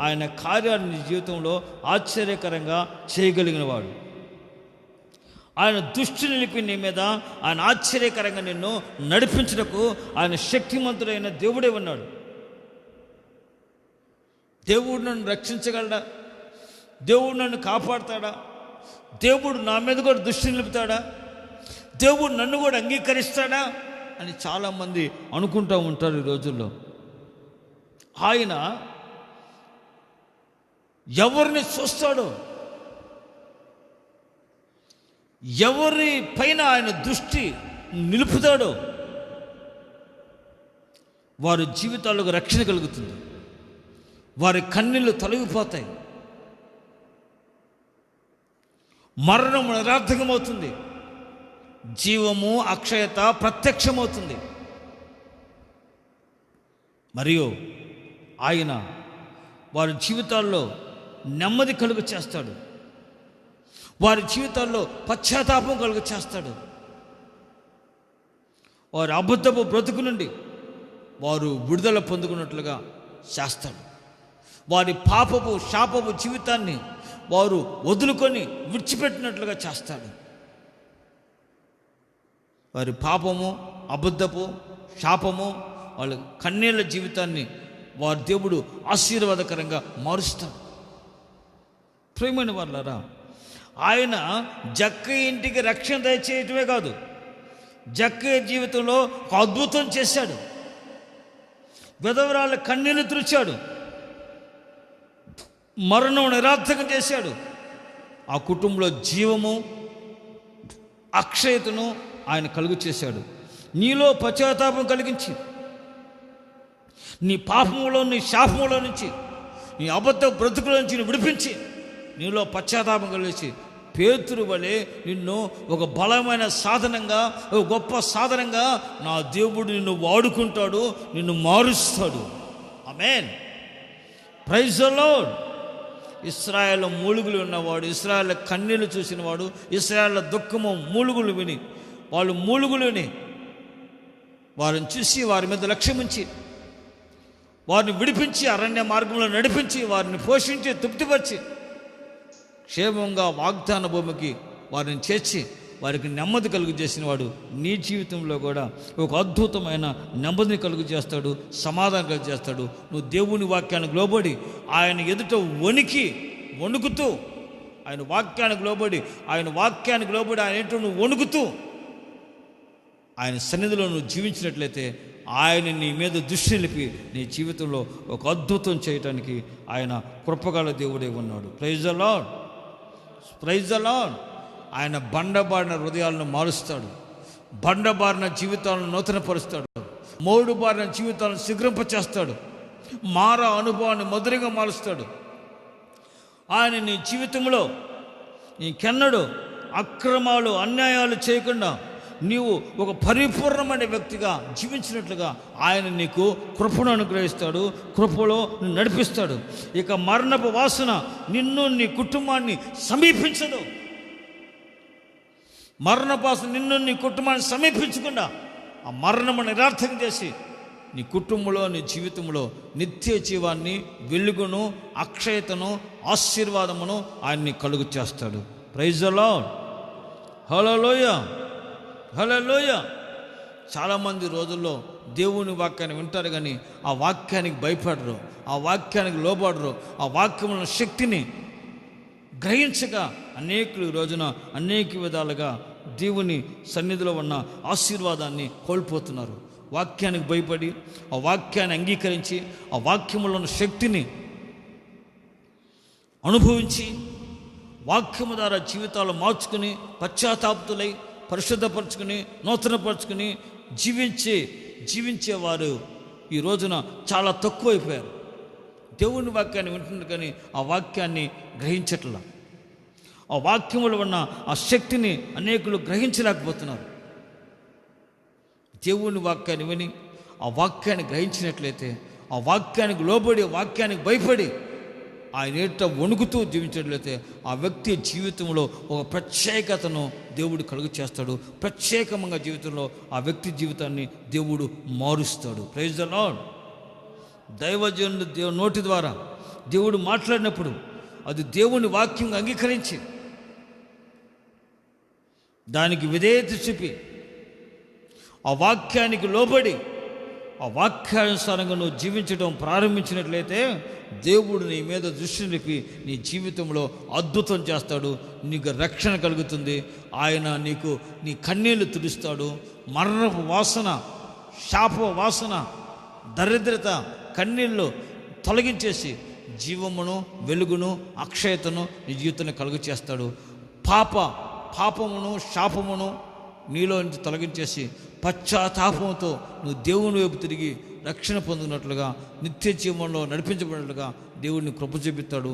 [SPEAKER 1] ఆయన కార్యాన్ని నీ జీవితంలో ఆశ్చర్యకరంగా చేయగలిగిన వాడు. ఆయన దృష్టి నిలిపి నీ మీద ఆయన ఆశ్చర్యకరంగా నిన్ను నడిపించుటకు ఆయన శక్తిమంతుడైన దేవుడే ఉన్నాడు. దేవుడు నన్ను రక్షించగలడా? దేవుడు నన్ను కాపాడుతాడా? దేవుడు నా మీద కూడా దృష్టి నిలుపుతాడా? దేవుడు నన్ను కూడా అంగీకరిస్తాడా అని చాలామంది అనుకుంటూ ఉంటారు ఈ రోజుల్లో. ఆయన ఎవరిని చూస్తాడో, ఎవరి పైన ఆయన దృష్టి నిలుపుతాడో వారి జీవితాలకు రక్షణ కలుగుతుంది, వారి కన్నీళ్ళు తొలగిపోతాయి, మరణం నిరర్థకమవుతుంది, జీవము, అక్షయత ప్రత్యక్షమవుతుంది. మరియు ఆయన వారి జీవితాల్లో నెమ్మది కలుగు చేస్తాడు, వారి జీవితాల్లో పశ్చాత్తాపం కలుగు చేస్తాడు. వారి అబద్ధపు బ్రతుకు నుండి వారు విడుదల పొందుకున్నట్లుగా చేస్తాడు. వారి పాపపు, శాపపు జీవితాన్ని వారు వదులుకొని విడిచిపెట్టినట్లుగా చేస్తాడు. వారి పాపము, అబద్ధపు, శాపము, వాళ్ళ కన్నీళ్ళ జీవితాన్ని వారి దేవుడు ఆశీర్వాదకరంగా మారుస్తాడు. ప్రియమైన వాళ్ళారా, ఆయన జక్కయ్య ఇంటికి రక్షణ దయచేయటమే కాదు, జక్కయ్య జీవితంలో ఒక అద్భుతం చేశాడు. విధవరాళ్ళ కన్నీళ్లు తుడిచాడు, మరణం నిరర్థకం చేశాడు. ఆ కుటుంబంలో జీవము, అక్షయతను ఆయన కలుగు చేశాడు. నీలో పశ్చాత్తాపం కలిగించి, నీ పాపములో, నీ శాపములో నుంచి, నీ అబద్ధ బ్రతుకుల నుంచి విడిపించి, నీలో పశ్చాత్తాపం కలిగించి పేతురు వలె నిన్ను ఒక బలమైన సాధనంగా, ఒక గొప్ప సాధనంగా నా దేవుడు నిన్ను వాడుకుంటాడు, నిన్ను మారుస్తాడు. ఆమేన్, ప్రైజ్ ద లార్డ్. ఇశ్రాయేల్ మూలుగులు ఉన్నవాడు, ఇశ్రాయేల్ కన్నీళ్లు చూసినవాడు, ఇశ్రాయేల్ దుఃఖము మూలుగులు విని, వాళ్ళు మూలుగులుని వారిని చూసి వారి మీద లక్ష్యముంచి వారిని విడిపించి అరణ్య మార్గంలో నడిపించి వారిని పోషించి తృప్తిపరిచి క్షేమంగా వాగ్దాన భూమికి వారిని చేర్చి వారికి నెమ్మది కలుగు చేసిన వాడు నీ జీవితంలో కూడా ఒక అద్భుతమైన నెమ్మదిని కలుగు చేస్తాడు, సమాధానం కలుగు చేస్తాడు. నువ్వు దేవుని వాక్యానికి లోబడి ఆయన ఎదుట వణుకుతూ ఆయన వాక్యానికి లోబడి ఆయన ఏంటో నువ్వు వణుకుతూ ఆయన సన్నిధిలో నువ్వు జీవించినట్లయితే ఆయన నీ మీద దృష్టి నిలిపి నీ జీవితంలో ఒక అద్భుతం చేయటానికి ఆయన కృపగల దేవుడే ఉన్నాడు. Praise the Lord, praise the Lord. ఆయన బండబారిన హృదయాలను మారుస్తాడు, బండబారిన జీవితాలను నూతనపరుస్తాడు, మోడుబారిన జీవితాలను శీఘ్రింపచేస్తాడు. మారా అనుభవాన్ని మధురంగా మారుస్తాడు. ఆయన నీ జీవితంలో నీకెన్నడూ అక్రమాలు అన్యాయాలు చేయకుండా నీవు ఒక పరిపూర్ణమైన వ్యక్తిగా జీవించినట్లుగా ఆయన నీకు కృపను అనుగ్రహిస్తాడు, కృపలో నడిపిస్తాడు. ఇక మరణపు వాసన నిన్ను నీ కుటుంబాన్ని సమీపించదు. మరణపు వాసన నిన్ను నీ కుటుంబాన్ని సమీపించకుండా ఆ మరణము నిరార్థకం చేసి నీ కుటుంబంలో నీ జీవితంలో నిత్య జీవాన్ని, వెలుగును, అక్షయతను, ఆశీర్వాదమును ఆయన్ని కలుగు చేస్తాడు. Praise the Lord. Hallelujah, hallelujah. చాలామంది రోజుల్లో దేవుని వాక్యాన్ని వింటారు, కానీ ఆ వాక్యానికి భయపడరు, ఆ వాక్యానికి లోబడరు, ఆ వాక్యముల శక్తిని గ్రహించగా అనేకులు ఈ రోజున అనేక విధాలుగా దేవుని సన్నిధిలో ఉన్న ఆశీర్వాదాన్ని కోల్పోతున్నారు. వాక్యానికి భయపడి, ఆ వాక్యాన్ని అంగీకరించి, ఆ వాక్యములో ఉన్న శక్తిని అనుభవించి, వాక్యము ద్వారా జీవితాలు మార్చుకుని, పశ్చాత్తాపతులై పరిశుద్ధపరచుకుని, నూతనపరచుకుని జీవించేవారు ఈ రోజున చాలా తక్కువైపోయారు. దేవుని వాక్యాన్ని వింటున్నారు, కానీ ఆ వాక్యాన్ని గ్రహించట్లా. ఆ వాక్యములో ఉన్న ఆ శక్తిని అనేకులు గ్రహించలేకపోతున్నారు. దేవుని వాక్యాన్ని విని ఆ వాక్యాన్ని గ్రహించినట్లయితే, ఆ వాక్యానికి లోబడి, వాక్యానికి భయపడి ఆయన ఏట వణుకుతూ జీవించినట్లయితే ఆ వ్యక్తి జీవితంలో ఒక ప్రత్యేకతను దేవుడు కలుగు చేస్తాడు. ప్రత్యేకంగా జీవితంలో ఆ వ్యక్తి జీవితాన్ని దేవుడు మారుస్తాడు. Praise the Lord. దైవజనుడు నోటి ద్వారా దేవుడు మాట్లాడినప్పుడు అది దేవుని వాక్యం అంగీకరించి దానికి విధేయత చూపి ఆ వాక్యానికి లోబడి ఆ వాక్యానుసారంగా నువ్వు జీవించడం ప్రారంభించినట్లయితే దేవుడు నీ మీద దృష్టి నిలిపి నీ జీవితంలో అద్భుతం చేస్తాడు. నీకు రక్షణ కలుగుతుంది. ఆయన నీకు నీ కన్నీళ్లు తుడుస్తాడు. మరణపు వాసన, శాప వాసన, దరిద్రత, కన్నీళ్ళు తొలగించేసి జీవమును, వెలుగును, అక్షయతను నీ జీవితాన్ని కలుగు చేస్తాడు. పాపమును, శాపమును నీలో నుంచి తొలగించేసి పశ్చాత్తాపంతో నువ్వు దేవుని వైపు తిరిగి రక్షణ పొందినట్లుగా, నిత్య జీవంలో నడిపించబడినట్లుగా దేవుడిని కృప చూపిస్తాడు.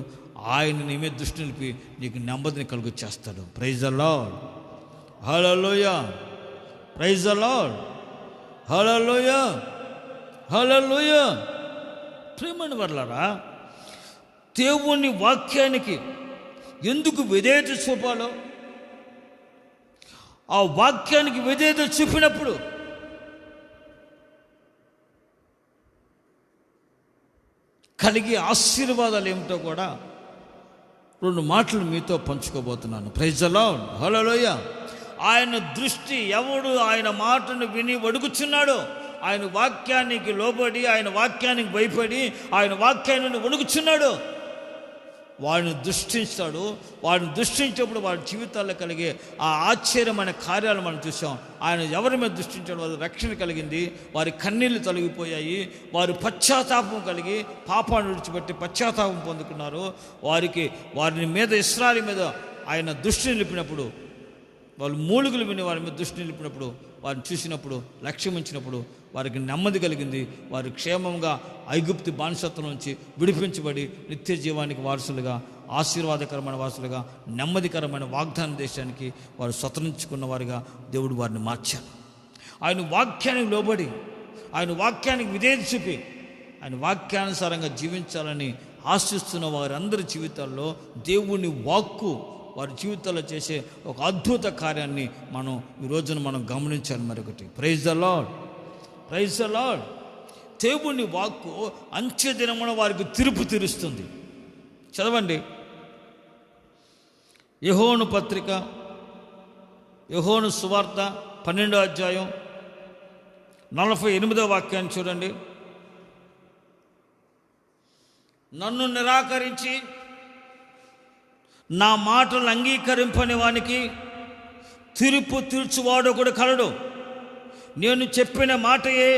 [SPEAKER 1] ఆయన నీ మీద దృష్టి నిలిపి నీకు నెమ్మదిని కలుగు చేస్తాడు. Praise the Lord. Hallelujah. Praise the Lord. Hallelujah, hallelujah. ప్రేమని వర్లారా, దేవుని వాక్యానికి ఎందుకు విధేయత చూపాలో, ఆ వాక్యానికి విధేయత చూపినప్పుడు కలిగే ఆశీర్వాదాలు ఏమిటో కూడా 2 మాటలు మీతో పంచుకోబోతున్నాను. Praise the Lord. హల్లెలూయా. ఆయన దృష్టి ఎవడు ఆయన మాటను విని వణుకుచున్నాడో, ఆయన వాక్యానికి లోబడి, ఆయన వాక్యానికి భయపడి, ఆయన వాక్యాన్ని వణుకుచున్నాడు, వాడిని దృష్టిస్తాడు. వాడిని దృష్టించినప్పుడు వాడి జీవితాల్లో కలిగే ఆ ఆశ్చర్యమైన కార్యాలు మనం చూసాం. ఆయన ఎవరి మీద దృష్టించాడు, వారి రక్షణ కలిగింది, వారి కన్నీళ్లు తొలగిపోయాయి, వారు పశ్చాత్తాపం కలిగి పాపాన్ని విడిచిపెట్టి పశ్చాత్తాపం పొందుకున్నారు. వారిని మీద, ఇశ్రాయేలు మీద ఆయన దృష్టి నిలిపినప్పుడు, వాళ్ళు మూలుగులు విని వారి మీద దృష్టి నిలిపినప్పుడు, వారిని చూసినప్పుడు, లక్ష్యం ఉంచినప్పుడు వారికి నెమ్మది కలిగింది. వారు క్షేమంగా ఐగుప్తు బానిసత్వం నుంచి విడిపించబడి నిత్య జీవానికి వారసులుగా, ఆశీర్వాదకరమైన వారసులుగా, నెమ్మదికరమైన వాగ్దాన దేశానికి వారు స్వతంత్రించుకున్న వారిగా దేవుడు వారిని మార్చారు. ఆయన వాక్యానికి లోబడి, ఆయన వాక్యానికి విధేయత చూపి, ఆయన వాక్యానుసారంగా జీవించాలని ఆశిస్తున్న వారందరి జీవితాల్లో దేవుని వాక్కు వారి జీవితాల్లో చేసే ఒక అద్భుత కార్యాన్ని ఈ రోజున మనం గమనించాలి. మరొకటి, praise the Lord. Praise the Lord. దేవుని వాక్కు అంచె దినమున వారికి తీర్పు తీరుస్తుంది. చదవండి, యోహాను పత్రిక, యోహాను సువార్త 12వ అధ్యాయం 48వ వాక్యాన్ని చూడండి. నన్ను నిరాకరించి నా మాటలు అంగీకరింపని వానికి తీర్పు తీర్చువాడు ఒకడు కలడు. నేను చెప్పిన మాటయే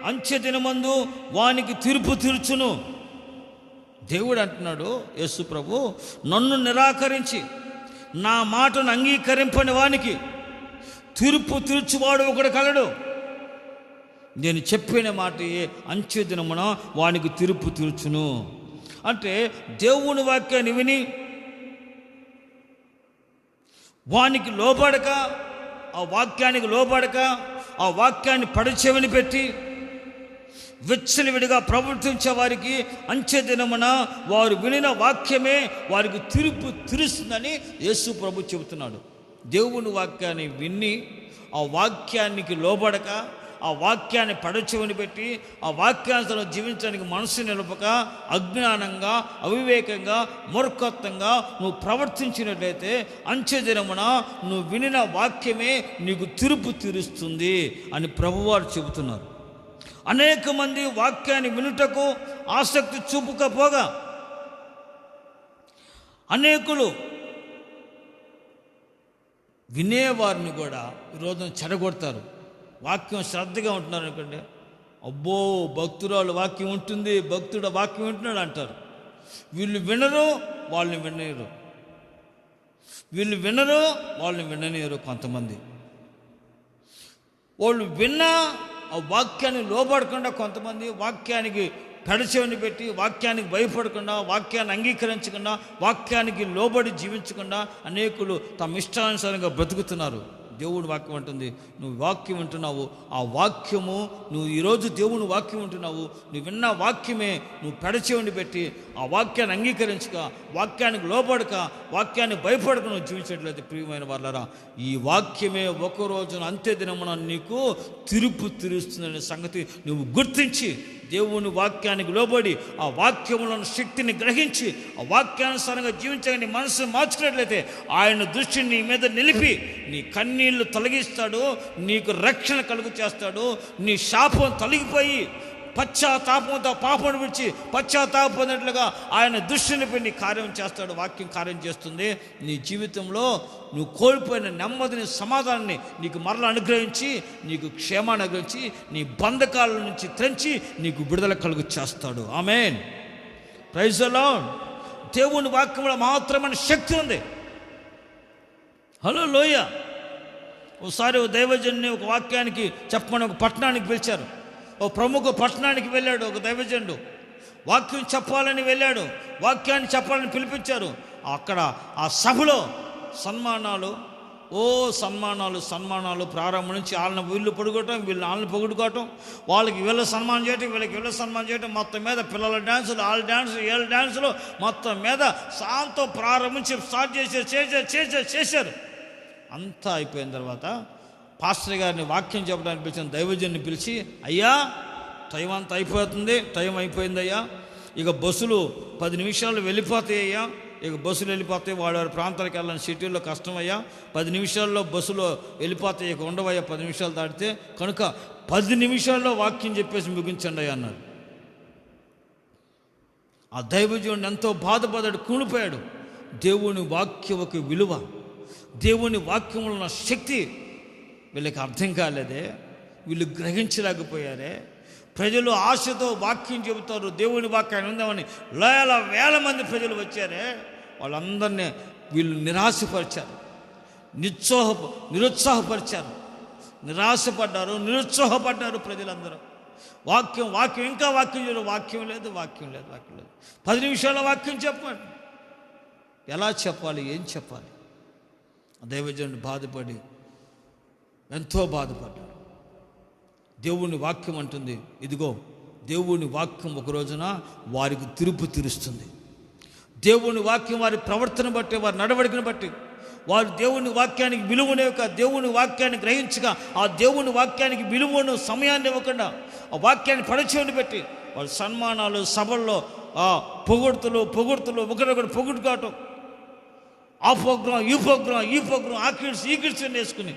[SPEAKER 1] అంచె దినమందు వానికి తీర్పు తీర్చును. దేవుడు అంటున్నాడు, యేసు ప్రభు, నన్ను నిరాకరించి నా మాటను అంగీకరింపని వానికి తీర్పు తీర్చువాడు ఒకడు కలడు. నేను చెప్పిన మాట అంచె దినమున వానికి తీర్పు తీర్చును. అంటే దేవుని వాక్యాన్ని విని వానికి లోబడక, ఆ వాక్యానికి లోబడక, ఆ వాక్యాన్ని పడచెవిని పెట్టి విచ్చలవిడిగా ప్రవర్తించే వారికి అంచె దినమున వారు వినిన వాక్యమే వారికి తీర్పు తీరుస్తుందని యేసు ప్రభు చెబుతున్నాడు. దేవుని వాక్యాన్ని విని ఆ వాక్యానికి లోబడక, ఆ వాక్యాన్ని పడచెవిని పెట్టి ఆ వాక్యానుసారం జీవించడానికి మనసు నిలపక, అజ్ఞానంగా, అవివేకంగా, మూర్ఖత్వంగా నువ్వు ప్రవర్తించినట్లయితే అంచె దినమున నువ్వు వినిన వాక్యమే నీకు తీర్పు తీరుస్తుంది అని ప్రభువారు చెబుతున్నారు. అనేక మంది వాక్యాన్ని వినుటకు ఆసక్తి చూపకపోగా అనేకులు వినేవారిని కూడా ఈరోజు చెడగొడతారు. వాక్యం శ్రద్ధగా ఉంటున్నారు అనుకోండి, అబ్బో భక్తురాలు వాక్యం ఉంటుంది, భక్తుడు వాక్యం వింటున్నాడు అంటారు. వీళ్ళు వినరు, వాళ్ళని వినలేరు. వీళ్ళు వినరు, వాళ్ళని వినలేరు. కొంతమంది వాళ్ళు విన్నా ఆ వాక్యాన్ని లోబడకుండా, కొంతమంది వాక్యానికి పెడచెవిని పెట్టి వాక్యానికి భయపడకుండా, వాక్యాన్ని అంగీకరించకుండా, వాక్యానికి లోబడి జీవించకుండా అనేకులు తమ ఇష్టానుసారంగా బ్రతుకుతున్నారు. దేవుని వాక్యం అంటుంది, నువ్వు వాక్యం వింటున్నావు, ఆ వాక్యము నువ్వు ఈరోజు దేవుని వాక్యం వింటున్నావు, నువ్వు విన్న వాక్యమే నువ్వు పెడచెవిని పెట్టి ఆ వాక్యాన్ని అంగీకరించక, వాక్యానికి లోబడక, వాక్యాన్ని భయపడక నువ్వు జీవించట్లయితే ప్రియమైన వాళ్ళరా, ఈ వాక్యమే ఒక రోజున అంత్య దినమున నీకు తీర్పు తీరుస్తుందనే సంగతి నువ్వు గుర్తించి దేవుని వాక్యానికి లోబడి ఆ వాక్యములను శక్తిని గ్రహించి ఆ వాక్యానుసారంగా జీవించగానే మనసు మార్చుకున్నట్లయితే ఆయన దృష్టిని నీ మీద నిలిపి నీ కన్నీళ్లు తొలగిస్తాడు, నీకు రక్షణ కలుగు చేస్తాడు. నీ శాపం తొలగిపోయి పశ్చాత్తాపంతో పాపం విడిచి పశ్చాత్తాపడినట్లుగా ఆయన దృష్టిని పెట్టి కార్యం చేస్తాడు. వాక్యం కార్యం చేస్తుంది. నీ జీవితంలో నువ్వు కోల్పోయిన నెమ్మదిని, సమాధానాన్ని నీకు మరలా అనుగ్రహించి, నీకు క్షేమాన్ని అనుగ్రహించి, నీ బంధకాల నుంచి తెంచి నీకు విడుదల కలుగు చేస్తాడు. ఆమేన్. Praise the Lord. దేవుని వాక్యంలో మాత్రమే శక్తి ఉంది. హల్లెలూయా. ఒకసారి ఓ దైవజనుని ఒక వాక్యానికి చెప్పమని ఒక పట్టణానికి పిలిచారు. ఓ ప్రముఖ పట్టణానికి వెళ్ళాడు ఒక దైవజనుడు. వాక్యం చెప్పాలని వెళ్ళాడు, వాక్యాన్ని చెప్పాలని పిలిపించారు. అక్కడ ఆ సభలో సన్మానాలు, సన్మానాలు ప్రారంభం నుంచి వాళ్ళని వీళ్ళు పొడుకోవటం, వాళ్ళని పొగుడుకోవటం, వాళ్ళకి వీళ్ళ సన్మానం చేయటం, వీళ్ళకి వీళ్ళ సన్మానం చేయటం, మొత్తం మీద పిల్లల డ్యాన్సులు, వాళ్ళ డ్యాన్సులు, వీళ్ళ డ్యాన్సులు, మొత్తం మీద సాంతో ప్రారంభించి స్టార్ట్ చేశారు. అంతా అయిపోయిన తర్వాత పాస్టర్ గారిని వాక్యం చెప్పడానికి పిలిచిన దైవజన్ని పిలిచి, అయ్యా టైం అంతా అయిపోతుంది, టైం అయిపోయిందయ్యా, ఇక బస్సులు 10 నిమిషాలు వెళ్ళిపోతాయ్యా, ఇక బస్సులు వెళ్ళిపోతాయి, వాడి ప్రాంతాలకు వెళ్ళాలని సిటీల్లో కష్టమయ్యా, 10 నిమిషాల్లో బస్సులో వెళ్ళిపోతాయి, ఇక ఉండవయ్యా 10 నిమిషాలు దాటితే, కనుక 10 నిమిషాల్లో వాక్యం చెప్పేసి ముగించండి అయ్యా అన్నాడు. ఆ దైవజనుడు ఎంతో బాధపడ్డాడు, కూలిపోయాడు. దేవుని వాక్యముకు విలువ, దేవుని వాక్యంలో ఉన్న శక్తి వీళ్ళకి అర్థం కాలేదే, వీళ్ళు గ్రహించలేకపోయారే. ప్రజలు ఆశతో వాక్యం చెబుతారు, దేవుని వాక్యాన్ని ఉందామని వేల మంది ప్రజలు వచ్చారే, వాళ్ళందరినీ వీళ్ళు నిరాశపరిచారు, నిరుత్సాహపరిచారు, నిరుత్సాహపడ్డారు ప్రజలందరూ. వాక్యం ఇంకా వాక్యం లేదు. 10 నిమిషాల వాక్యం చెప్పండి, ఎలా చెప్పాలి, ఏం చెప్పాలి? దైవజనుడు బాధపడి ఎంతో బాధపడ్డాడు. దేవుని వాక్యం అంటుంది, ఇదిగో దేవుని వాక్యం ఒక రోజున వారికి తీర్పు తీరుస్తుంది. దేవుని వాక్యం వారి ప్రవర్తన బట్టి, వారి నడవడికను బట్టి, వారు దేవుని వాక్యానికి విలువనే దేవుని వాక్యాన్ని గ్రహించక, ఆ దేవుని వాక్యానికి విలువను సమయాన్ని ఇవ్వకుండా ఆ వాక్యాన్ని పడచెవిని పెట్టి వాళ్ళ సన్మానాలు, సభల్లో పొగుడుతులు ఒకరొకరు పొగుడుకోవటం, ఆ ప్రోగ్రాం ఈ ప్రోగ్రాం ఆ కిడ్స్ వేసుకుని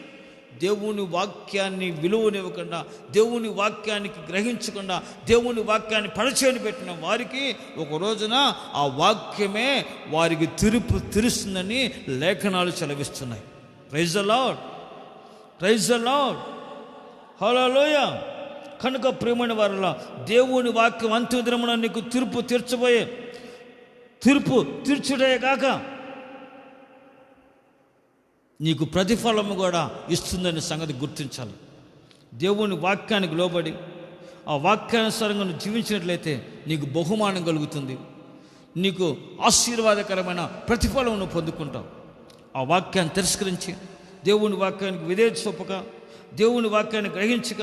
[SPEAKER 1] దేవుని వాక్యాన్ని విలువనివ్వకుండా, దేవుని వాక్యానికి గ్రహించకుండా, దేవుని వాక్యాన్ని పడచెవిని పెట్టిన వారికి ఒక రోజున ఆ వాక్యమే వారికి తీర్పు తీరుస్తుందని లేఖనాలు సెలవిస్తున్నాయి. Praise the Lord. హల్లెలూయా. కనుక ప్రియమైన వారలా, దేవుని వాక్యం అంత్య దినమున నీకు తీర్పు తీర్చుడే కాక నీకు ప్రతిఫలము కూడా ఇస్తుందనే సంగతి గుర్తించాలి. దేవుని వాక్యానికి లోబడి ఆ వాక్యానుసారంగా నువ్వు జీవించినట్లయితే నీకు బహుమానం కలుగుతుంది, నీకు ఆశీర్వాదకరమైన ప్రతిఫలం నువ్వు పొందుకుంటావు. ఆ వాక్యాన్ని తిరస్కరించి దేవుని వాక్యానికి విధేయత చూపక, దేవుని వాక్యాన్ని గ్రహించక,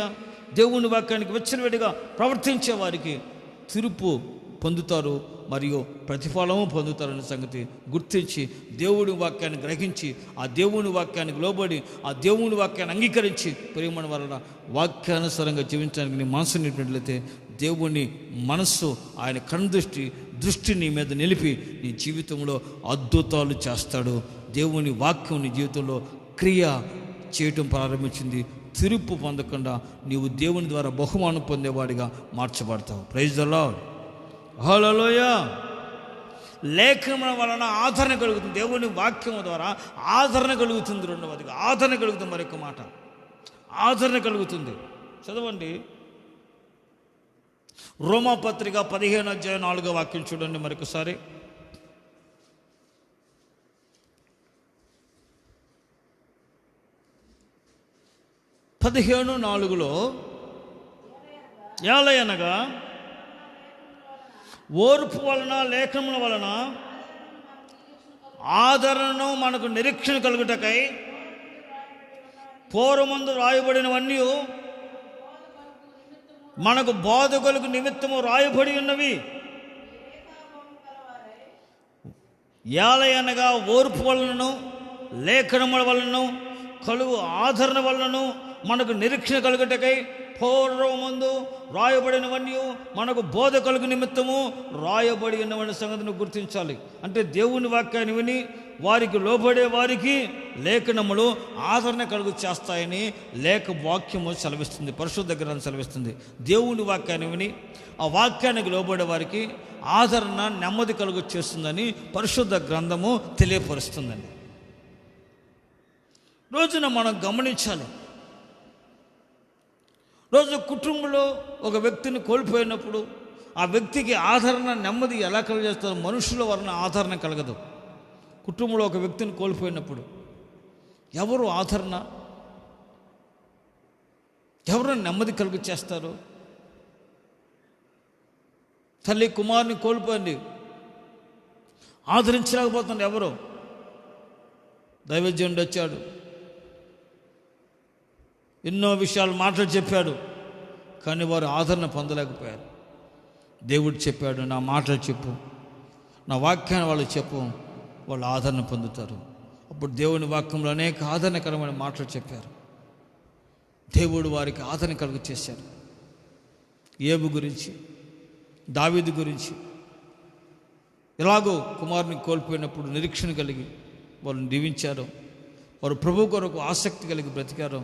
[SPEAKER 1] దేవుని వాక్యానికి విచ్చలవిడిగా ప్రవర్తించే వారికి తీర్పు పొందుతారు మరియు ప్రతిఫలము పొందుతారనే సంగతి గుర్తించి దేవుని వాక్యాన్ని గ్రహించి ఆ దేవుని వాక్యానికి లోబడి ఆ దేవుని వాక్యాన్ని అంగీకరించి ప్రియమైన వలన వాక్యానుసారంగా జీవించడానికి నీ మనసు నింపినట్లయితే దేవుని మనస్సు ఆయన దృష్టి నీ మీద నిలిపి నీ జీవితంలో అద్భుతాలు చేస్తాడు. దేవుని వాక్యం నీ జీవితంలో క్రియ చేయటం ప్రారంభించింది. తీర్పు పొందకుండా నీవు దేవుని ద్వారా బహుమానం పొందేవాడిగా మార్చబడతావు. Praise the Lord. హల్లెలూయా. లేఖనం వలన ఆదరణ కలుగుతుంది. దేవుని వాక్యం ద్వారా ఆదరణ కలుగుతుంది. రెండవదిగా ఆదరణ కలుగుతుంది. మరొక మాట, ఆదరణ కలుగుతుంది. చదవండి రోమాపత్రిక 15:4 చూడండి మరొకసారి. 15:4 ఏలయనగా ఓర్పు వలన లేఖనముల వలన ఆదరణను మనకు నిరీక్షణ కలుగుటకై పూర్వమందు రాయబడినవన్నీ మనకు బోధకులకు నిమిత్తము రాయబడి ఉన్నవి. ఏలయనగా ఓర్పు వలనను లేఖనముల వలనను కలుగు ఆదరణ వలనను మనకు నిరీక్షణ కలుగుటకై పూర్వమందు రాయబడినవన్నీ మనకు బోధకులకు నిమిత్తము రాయబడి ఉన్నవన్న సంగతిని గుర్తించాలి. అంటే దేవుని వాక్యాన్ని విని వారికి లోబడే వారికి లేఖనములు ఆదరణ కలుగు చేస్తాయని వాక్యము సెలవిస్తుంది, పరిశుద్ధ గ్రంథం సెలవిస్తుంది. దేవుని వాక్యాన్ని విని ఆ వాక్యానికి లోబడే వారికి ఆదరణ నెమ్మది కలుగు చేస్తుందని పరిశుద్ధ గ్రంథము తెలియపరుస్తుందండి. రోజున మనం గమనించాలి. రోజు కుటుంబంలో ఒక వ్యక్తిని కోల్పోయినప్పుడు ఆ వ్యక్తికి ఆదరణ నెమ్మది ఎలా కలుగజేస్తారు? మనుషుల వలన ఆదరణ కలగదు. కుటుంబంలో ఒక వ్యక్తిని కోల్పోయినప్పుడు ఎవరు ఆదరణ, ఎవరు నెమ్మది కలుగు చేస్తారు? తల్లి కుమారుని కోల్పోయింది, ఆదరించలేకపోతుంది ఎవరు? దైవజనుడు వచ్చాడు, ఎన్నో విషయాలు మాటలు చెప్పాడు, కానీ వారు ఆదరణ పొందలేకపోయారు. దేవుడు చెప్పాడు, నా మాటలు చెప్పు, నా వాక్యాన్ని వాళ్ళు చెప్పు, వాళ్ళు ఆదరణ పొందుతారు. అప్పుడు దేవుని వాక్యంలో అనేక ఆదరణకరమైన మాటలు చెప్పారు. దేవుడు వారికి ఆదరణ కలుగు చేశారు. యోబు గురించి, దావీదు గురించి ఎలాగో కుమారుని కోల్పోయినప్పుడు నిరీక్షణ కలిగి వాళ్ళని దీవించారు. వారు ప్రభు కొరకు ఆసక్తి కలిగి బ్రతికారు.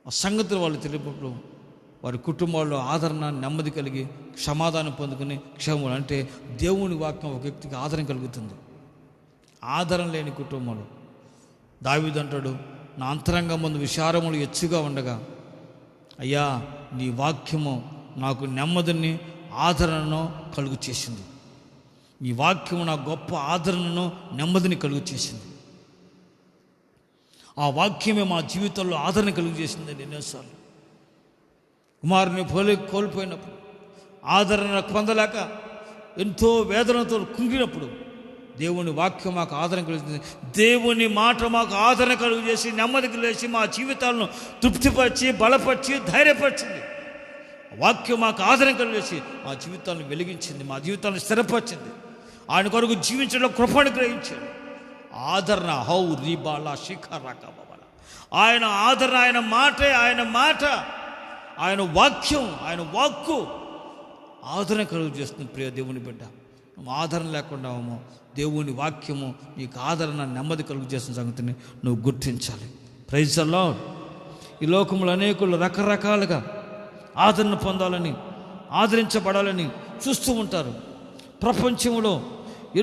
[SPEAKER 1] ఆ సంగతులు వాళ్ళు తెలియప్పుడు వారి కుటుంబాల్లో ఆదరణ నెమ్మది కలిగి సమాధానం పొందుకుని క్షేమం. అంటే దేవుని వాక్యం ఒక వ్యక్తికి ఆదరణ కలుగుతుంది. ఆదరణ లేని కుటుంబంలో దావీదు అంటాడు, నా అంతరంగం ముందు విచారములు ఎచ్చుగా ఉండగా అయ్యా నీ వాక్యము నాకు నెమ్మదిని ఆదరణను కలుగు చేసింది. ఈ వాక్యము నా గొప్ప ఆదరణను నెమ్మదిని కలుగు చేసింది. ఆ వాక్యమే మా జీవితంలో ఆదరణ కలుగు చేసిందండి. ఎన్నోసార్లు కుమారుని కోల్పోయినప్పుడు ఆదరణ పొందలేక ఎంతో వేదనతో కుంగినప్పుడు దేవుని వాక్యం మాకు ఆదరణ కలుగుతుంది. దేవుని మాట మాకు ఆదరణ కలుగు చేసి నెమ్మది కలిగేసి మా జీవితాలను తృప్తిపరిచి బలపరిచి ధైర్యపరిచింది. వాక్యం మాకు ఆదరణ కలిగేసి మా జీవితాలను వెలిగించింది, మా జీవితాలను స్థిరపరిచింది. ఆయన కొరకు జీవించడంలో కృపను గ్రహించాడు. ఆదరణ హౌ రీబాల శిఖరాకబల ఆయన ఆదరణ, ఆయన మాటే, ఆయన మాట, ఆయన వాక్యం, ఆయన వాక్కు ఆదరణ కలుగు చేస్తుంది. ప్రియ దేవుని బిడ్డ, నువ్వు ఆదరణ లేకుండా దేవుని వాక్యము నీకు ఆదరణ నెమ్మది కలుగు చేసిన సంగతిని నువ్వు గుర్తించాలి. Praise the Lord. ఈ లోకంలో అనేకులు రకరకాలుగా ఆదరణ పొందాలని, ఆదరించబడాలని చూస్తూ ఉంటారు. ప్రపంచంలో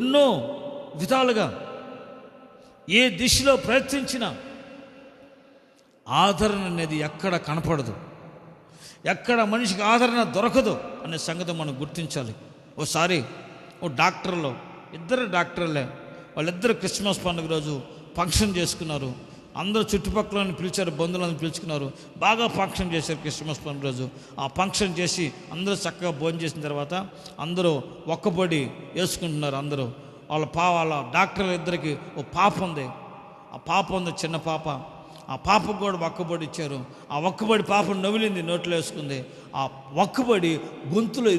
[SPEAKER 1] ఎన్నో విధాలుగా ఏ దిశలో ప్రయత్నించినా ఆదరణ అనేది ఎక్కడ కనపడదు, ఎక్కడ మనిషికి ఆదరణ దొరకదు అనే సంగతి మనం గుర్తించాలి. ఓసారి ఇద్దరు డాక్టర్లే వాళ్ళిద్దరు క్రిస్మస్ పండుగ రోజు ఫంక్షన్ చేసుకున్నారు. అందరూ చుట్టుపక్కల పిలిచారు, బంధువులను పిలుచుకున్నారు. బాగా ఫంక్షన్ చేశారు క్రిస్మస్ పండుగ రోజు. ఆ ఫంక్షన్ చేసి అందరూ చక్కగా భోజనం చేసిన తర్వాత అందరూ ఒక్కబడి వేసుకుంటున్నారు. అందరూ వాళ్ళ డాక్టర్లు ఇద్దరికి ఓ పాప ఉంది. ఆ పాప ఉంది, చిన్న పాప. ఆ పాపకు కూడా ఒక్కబడి ఇచ్చారు. ఆ ఒక్కబడి పాపను నవిలింది, నోట్లో వేసుకుంది. ఆ ఒక్కబడి గొంతులో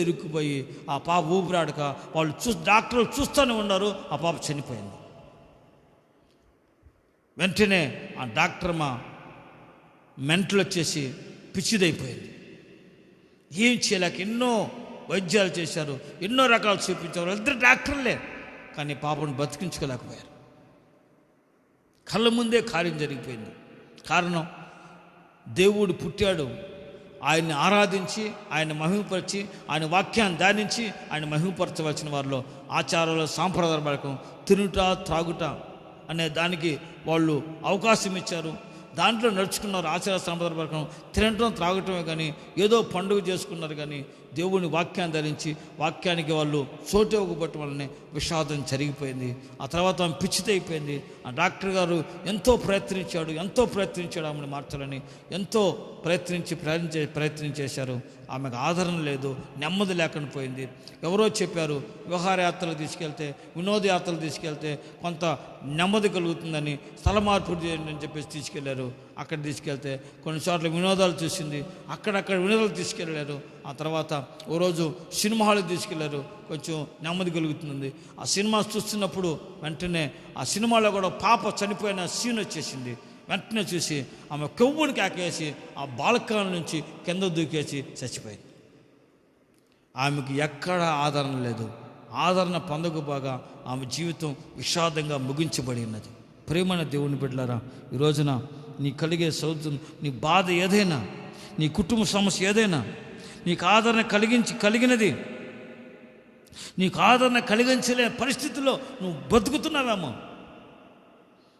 [SPEAKER 1] ఇరుక్కుపోయి ఆ పాప ఊపిరాడక వాళ్ళు డాక్టర్లు చూస్తూనే ఉన్నారు. ఆ పాప చనిపోయింది. వెంటనే ఆ డాక్టర్ మెంటలు వచ్చేసి పిచ్చిదైపోయింది. ఏం చేయలేక ఎన్నో వైద్యాలు చేశారు, ఎన్నో రకాలు చూపించారు. ఇద్దరు డాక్టర్లే, కానీ పాపను బతికించుకోలేకపోయారు. కళ్ళ ముందే కార్యం జరిగిపోయింది. కారణం, దేవుడు పుట్టాడు, ఆయన్ని ఆరాధించి, ఆయన మహిమపరిచి, ఆయన వాక్యాన్ని ధ్యానించి ఆయన మహిమపరచవలసిన వారిలో ఆచారాలు, సాంప్రదాయ పడకం, తినుట త్రాగుట అనే దానికి వాళ్ళు అవకాశం ఇచ్చారు. దాంట్లో నడుచుకున్నారు. ఆచార సాంప్రదాయ ప్రకారం తినటం త్రాగటమే కానీ ఏదో పండుగ చేసుకున్నారు. కానీ దేవుని వాక్యాన్ని ధరించి వాక్యానికి వాళ్ళు చోటు ఇవ్వబట్టడం వల్లనే విషాదం జరిగిపోయింది. ఆ తర్వాత ఆమె పిచ్చితైపోయింది. ఆ డాక్టర్ గారు ఎంతో ప్రయత్నించాడు ఆమెను మార్చాలని. ఎంతో ప్రయత్నం చేశారు. ఆమెకు ఆదరణ లేదు, నెమ్మది లేకుండా పోయింది. ఎవరో చెప్పారు, విహారయాత్రలు తీసుకెళ్తే, వినోదయాత్రలు తీసుకెళ్తే కొంత నెమ్మది కలుగుతుందని, స్థల మార్పు చేయండి అని చెప్పేసి తీసుకెళ్లారు. అక్కడ తీసుకెళ్తే కొన్ని చోట్ల వినోదాలు చూసింది, అక్కడక్కడ వినోదాలు తీసుకెళ్ళారు. ఆ తర్వాత ఓ రోజు సినిమా హాల్కి తీసుకెళ్లారు, కొంచెం నెమ్మది కలుగుతుంది. ఆ సినిమా చూస్తున్నప్పుడు వెంటనే ఆ సినిమాలో కూడా పాప చనిపోయిన సీన్ వచ్చేసింది. వెంటనే చూసి ఆమె కొవ్వుని కేకేసి ఆ బాల్కనీ నుంచి కింద దూకేసి చచ్చిపోయింది. ఆమెకు ఎక్కడ ఆదరణ లేదు. ఆదరణ పొందకపోగా ఆమె జీవితం విషాదంగా ముగించబడి ఉన్నది. ప్రేమైన దేవుని బిడ్డలారా, ఈ రోజున నీ కలిగే సౌత్యం, నీ బాధ ఏదైనా, నీ కుటుంబ సమస్య ఏదైనా, నీకు ఆదరణ కలిగినది, నీకు ఆదరణ కలిగించలే పరిస్థితుల్లో నువ్వు బతుకుతున్నావేమో,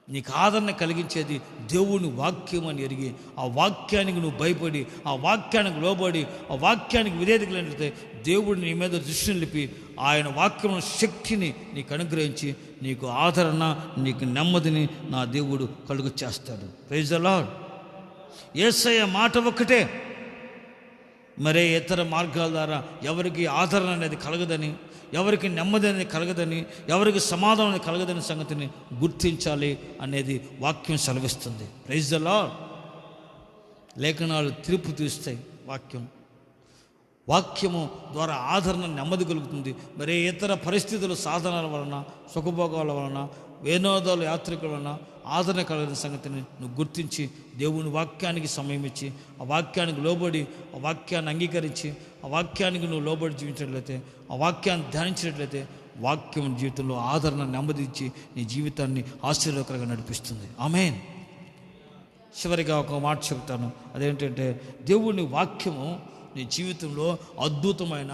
[SPEAKER 1] నీకు ఆదరణ కలిగించేది దేవుని వాక్యం అని ఎరిగి, ఆ వాక్యానికి నువ్వు భయపడి, ఆ వాక్యానికి లోబడి, ఆ వాక్యానికి విధేయత కలిగితే దేవుడు నీ మీద దృష్టి నిలిపి ఆయన వాక్యం శక్తిని నీకు అనుగ్రహించి నీకు ఆదరణ, నీకు నెమ్మదిని నా దేవుడు కలుగు చేస్తాడు. Praise the lord. యేసయ్య మాట ఒక్కటే, మరే ఇతర మార్గాల ద్వారా ఎవరికి ఆదరణ అనేది కలగదని, ఎవరికి నెమ్మది అనేది కలగదని, ఎవరికి సమాధానం అనేది కలగదని సంగతిని గుర్తించాలి అనేది వాక్యం సెలవిస్తుంది. Praise the Lord. లేఖనాలు తీర్పు తీస్తాయి. వాక్యము ద్వారా ఆదరణ, నెమ్మది కలుగుతుంది. మరే ఇతర పరిస్థితులు, సాధనాల వలన, సుఖభోగాల వలన, వినోదాలు, యాత్రికుల వలన ఆదరణ కలిగిన సంగతిని నువ్వు గుర్తించి దేవుని వాక్యానికి సమయం ఇచ్చి, ఆ వాక్యానికి లోబడి, ఆ వాక్యాన్ని అంగీకరించి, ఆ వాక్యానికి నువ్వు లోబడి జీవించినట్లయితే, ఆ వాక్యాన్ని ధ్యానించినట్లయితే వాక్యం జీవితంలో ఆదరణ, నెమ్మది ఇచ్చి నీ జీవితాన్ని ఆశీర్వాదకరంగా నడిపిస్తుంది. ఆమేన్. చివరిగా ఒక మాట చెబుతాను. అదేంటంటే, దేవుని వాక్యము నీ జీవితంలో అద్భుతమైన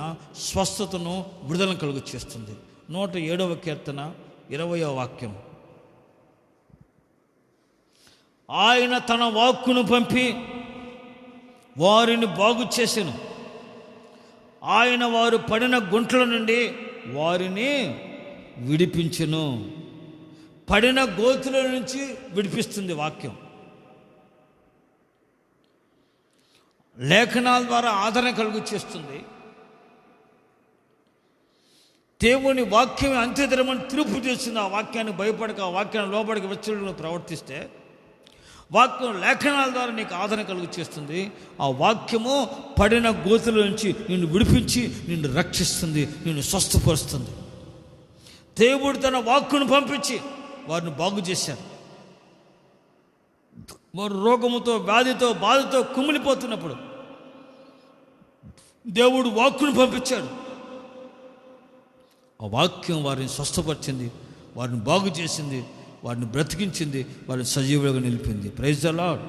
[SPEAKER 1] స్వస్థతను, విడుదలను కలుగు చేస్తుంది. 107వ కీర్తన 20వ వాక్యం. ఆయన తన వాక్కును పంపి వారిని బాగు చేసెను. ఆయన వారు పడిన గుంటల నుండి వారిని విడిపించెను. పడిన గోతుల నుంచి విడిపిస్తుంది వాక్యం. లేఖనాల ద్వారా ఆదరణ కలుగు చేస్తుంది. దేవుని వాక్యం అంత్యదినమని తీర్పు చేస్తుంది. ఆ వాక్యాన్ని భయపడక, ఆ వాక్యాన్ని లోబడికి వచ్చి ప్రవర్తిస్తే వాక్యం లేఖనాల ద్వారా నీకు ఆదరణ కలుగు చేస్తుంది. ఆ వాక్యము పడిన గోతుల నుంచి నిన్ను విడిపించి నిన్ను రక్షిస్తుంది, నిన్ను స్వస్థపరుస్తుంది. దేవుడు తన వాక్కును పంపించి వారిని బాగు చేశారు. వారు రోగముతో, వ్యాధితో, బాధతో కుమిలిపోతున్నప్పుడు దేవుడు వాక్కును పంపించాడు. ఆ వాక్యం వారిని స్వస్థపరిచింది, వారిని బాగు చేసింది, వారిని బ్రతికించింది, వారిని సజీవులుగా నిలిపింది. Praise the lord.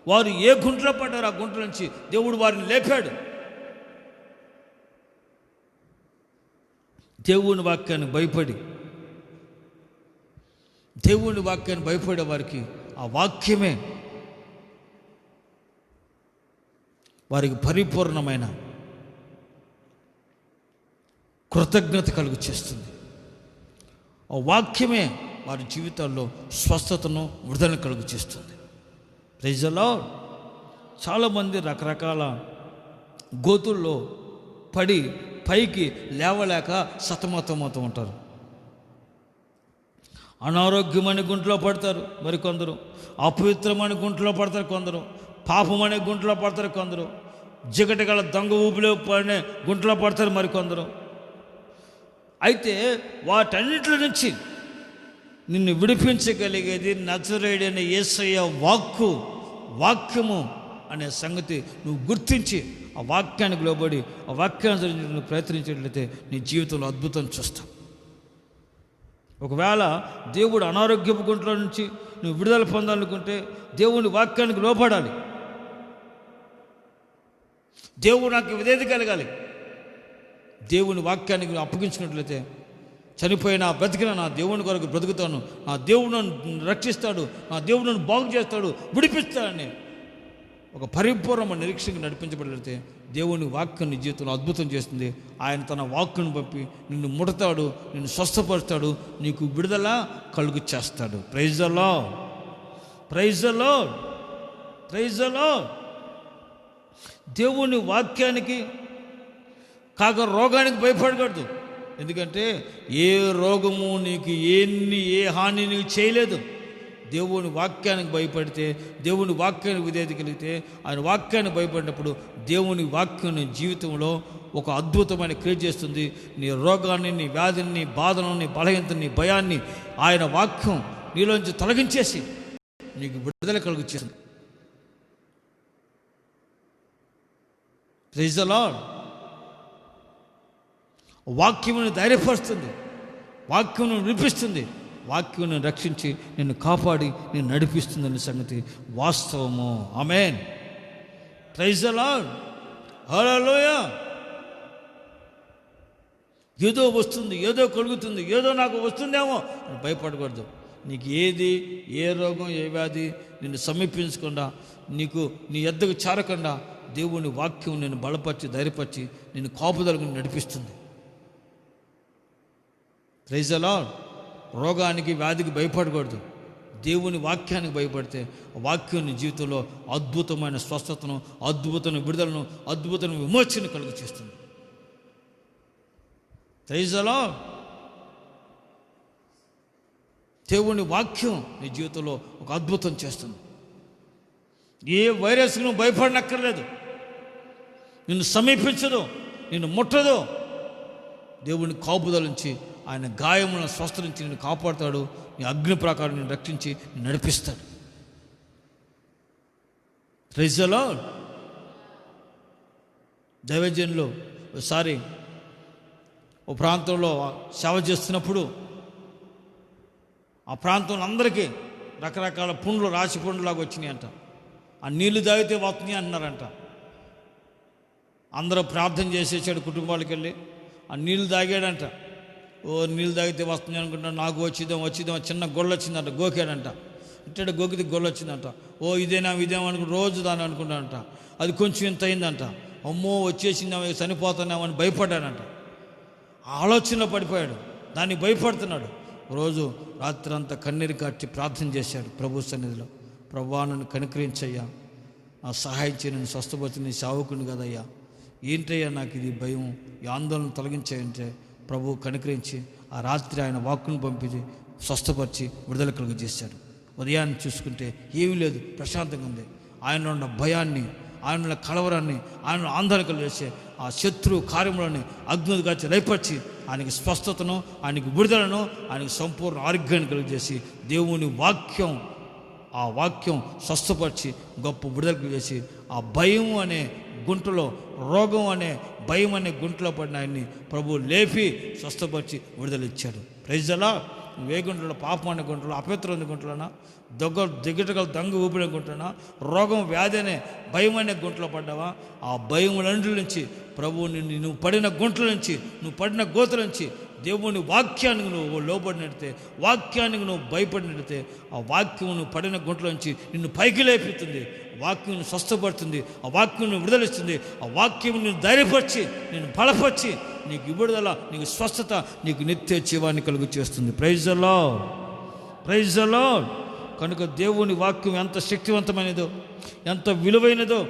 [SPEAKER 1] వారు ఏ గుంటలో పడ్డారు, ఆ గుంట నుంచి దేవుడు వారిని లేపాడు. దేవుని వాక్యాన్ని భయపడే వారికి ఆ వాక్యమే వారికి పరిపూర్ణమైన కృతజ్ఞత కలుగు చేస్తుంది. ఆ వాక్యమే వారి జీవితాల్లో స్వస్థతను విడుదల కలుగు చేస్తుంది. Praise the Lord. చాలామంది రకరకాల గోతుల్లో పడి పైకి లేవలేక సతమతమవుతూ ఉంటారు. అనారోగ్యమనే గుంట్లో పడతారు మరికొందరు, అపవిత్రమనే గుంట్లో పడతారు కొందరు, పాపమనే గుంట్లో పడతారు కొందరు, జిగట గల దొంగ ఊపిలో పడిన గుంట్లో పడతారు మరికొందరు. అయితే వాటన్నిటి నుంచి నిన్ను విడిపించగలిగేది నజరేయుడైన యేసయ్య వాక్యము అనే సంగతి నువ్వు గుర్తించి ఆ వాక్యానికి లోబడి ఆ వాక్యాన్ని నువ్వు ప్రయత్నించేట్లయితే నీ జీవితంలో అద్భుతం చూస్తావు. ఒకవేళ దేవుడు అనారోగ్యపు గుంట్లో నుంచి నువ్వు విడుదల పొందాలనుకుంటే దేవుని వాక్యానికి లోపడాలి. దేవుడు నాకు విధేయత కలగాలి. దేవుని వాక్యానికి అప్పగించుకున్నట్లయితే చనిపోయినా బ్రతికినా నా దేవుని కొరకు బ్రతుకుతాను, నా దేవుడు నన్ను రక్షిస్తాడు, నా దేవుడు నన్ను బాగు చేస్తాడు, విడిపిస్తాడని ఒక పరిపూర్ణ నిరీక్షకు నడిపించబడితే దేవుని వాక్యం నీ జీవితంలో అద్భుతం చేస్తుంది. ఆయన తన వాక్కును పంపి నిన్ను ముడతాడు, నిన్ను స్వస్థపరుస్తాడు, నీకు విడుదల కలుగు చేస్తాడు. Praise the Lord, praise the Lord, praise the Lord. దేవుని వాక్యానికి కాక రోగానికి భయపడకూడదు. ఎందుకంటే ఏ రోగము నీకు ఏ హాని నీకు చేయలేదు. దేవుని వాక్యానికి భయపడితే, దేవుని వాక్యానికి విధేయత కలిగితే, ఆయన వాక్యానికి భయపడినప్పుడు దేవుని వాక్యం నీ జీవితంలో ఒక అద్భుతమైన క్రియ చేస్తుంది. నీ రోగాన్ని, నీ వ్యాధిని, నీ బాధను, నీ బలహీనతని, నీ భయాన్ని ఆయన వాక్యం నీలోంచి తొలగించేసి నీకు విడుదల కలుగు చేస్తుంది. Praise the Lord. వాక్యమును ధైర్యపరుస్తుంది, వాక్యమును వినిపిస్తుంది, వాక్యమును రక్షించి నిన్ను కాపాడి నిన్ను నడిపిస్తుందనే సంగతి వాస్తవము. Amen. Praise the Lord. Hallelujah. ఏదో వస్తుంది, ఏదో కలుగుతుంది, ఏదో నాకు వస్తుందేమో అని భయపడకూడదు. నీకు ఏ రోగం, ఏ వ్యాధి నిన్ను సమీపించకుండా, నీకు నీ ఎద్దకు చేరకుండా దేవుని వాక్యం నేను బలపరిచి ధైర్యపరిచి నిన్ను కాపుదలకు నడిపిస్తుంది. Praise the Lord. రోగానికి, వ్యాధికి భయపడకూడదు. దేవుని వాక్యానికి భయపడితే వాక్యం నీ జీవితంలో అద్భుతమైన స్వస్థతను, అద్భుతమైన విడుదలను, అద్భుతమైన విమోచన కలుగు చేస్తుంది. Praise the Lord. దేవుని వాక్యం నీ జీవితంలో ఒక అద్భుతం చేస్తుంది. ఏ వైరస్కి నువ్వు భయపడనక్కర్లేదు, నిన్ను సమీపించదు, నిన్ను ముట్టదు. దేవుని కాపుదల నుంచి, ఆయన గాయములను స్వస్థరించి నిన్ను కాపాడుతాడు. నీ అగ్ని ప్రకారం నిన్ను రక్షించి నిన్ను నడిపిస్తాడు. Praise the Lord. దైవజనులు ఒకసారి ఓ ప్రాంతంలో సేవ చేస్తున్నప్పుడు ఆ ప్రాంతంలో అందరికీ రకరకాల పుండ్లు, రాశి పుండ్లాగా వచ్చినాయి అంట. ఆ నీళ్లు తాగితే వస్తున్నాయి అన్నారంట. అందరూ ప్రార్థన చేసేసాడు కుటుంబాలకు వెళ్ళి. ఆ నీళ్ళు తాగాడంట. నీళ్ళు తాగితే వస్తుంది అనుకుంటా, నాకు వచ్చిద్దాం చిన్న గొల్ల వచ్చిందంట, గోకాడంట. ఇట్టాడు గోకితే గొల్ల వచ్చిందంట. ఇదేమో అనుకుంటా రోజు దాన్ని అనుకుంటానంట. అది కొంచెం ఇంత అయిందంట. అమ్మో వచ్చేసిందామో, చనిపోతున్నామని భయపడ్డాడంట. ఆలోచనలో పడిపోయాడు, దానికి భయపడుతున్నాడు. రోజు రాత్రి అంతా కన్నీరు కార్చి ప్రార్థన చేశాడు ప్రభు సన్నిధిలో. ప్రభువా, నన్ను కనికరించయ్యా, నా సహాయం చేయి, నన్ను స్వస్థపరిచి నీ సేవకుని కదయ్యా, ఏంటయ్యా నాకు ఇది భయం, ఈ ఆందోళన తొలగించాయంటే ప్రభు కనికరించి ఆ రాత్రి ఆయన వాక్కును పంపించి స్వస్థపరిచి విడుదల కలుగు చేశాడు. ఉదయాన్ని చూసుకుంటే ఏమీ లేదు, ప్రశాంతంగా ఉంది. ఆయన ఉన్న భయాన్ని, ఆయన కలవరాన్ని, ఆయన ఆందోళన కలిగేసే ఆ శత్రు కార్యములని అగ్నిగా రేపర్చి ఆయనకి స్వస్థతను, ఆయనకి విడుదలను, ఆయనకి సంపూర్ణ ఆరోగ్యాన్ని కలుగజేసి దేవుని వాక్యం, ఆ వాక్యం స్వస్థపరిచి గొప్ప విడుదల చేసి ఆ భయం అనే గుంటలో, రోగం అనే భయం అనే గుంటలో పడిన ఆయన్ని ప్రభు లేపి స్వస్థపరిచి విడుదల ఇచ్చాడు. Praise the lord. ఏ గుంటలో, పాపం అనే గుంటలో, అపవిత్రమైన గుంటలోనా, దిగటగల దొంగ ఊపిన గుంటనా, రోగం, వ్యాధి అనే భయం అనే గుంటలో పడ్డావా? ఆ భయములంటి నుంచి ప్రభు నువ్వు పడిన గుంటల నుంచి, నువ్వు పడిన గోతుల నుంచి దేవుని వాక్యానికి నువ్వు లోబడినడితే, వాక్యానికి నువ్వు భయపడినడితే, ఆ వాక్యం నువ్వు పడిన గుంటల నుంచి నిన్ను పైకి లేపుతుంది, వాక్యం స్వస్థపడుతుంది, ఆ వాక్యం విడుదలిస్తుంది, ఆ వాక్యం నిన్ను ధైర్యపరిచి, నిన్ను బలపరిచి నీకు విడుదల, నీకు స్వస్థత, నీకు నిత్య జీవాన్ని కలుగు చేస్తుంది. Praise the Lord. Praise the Lord. కనుక దేవుని వాక్యం ఎంత శక్తివంతమైనదో, ఎంత విలువైనదో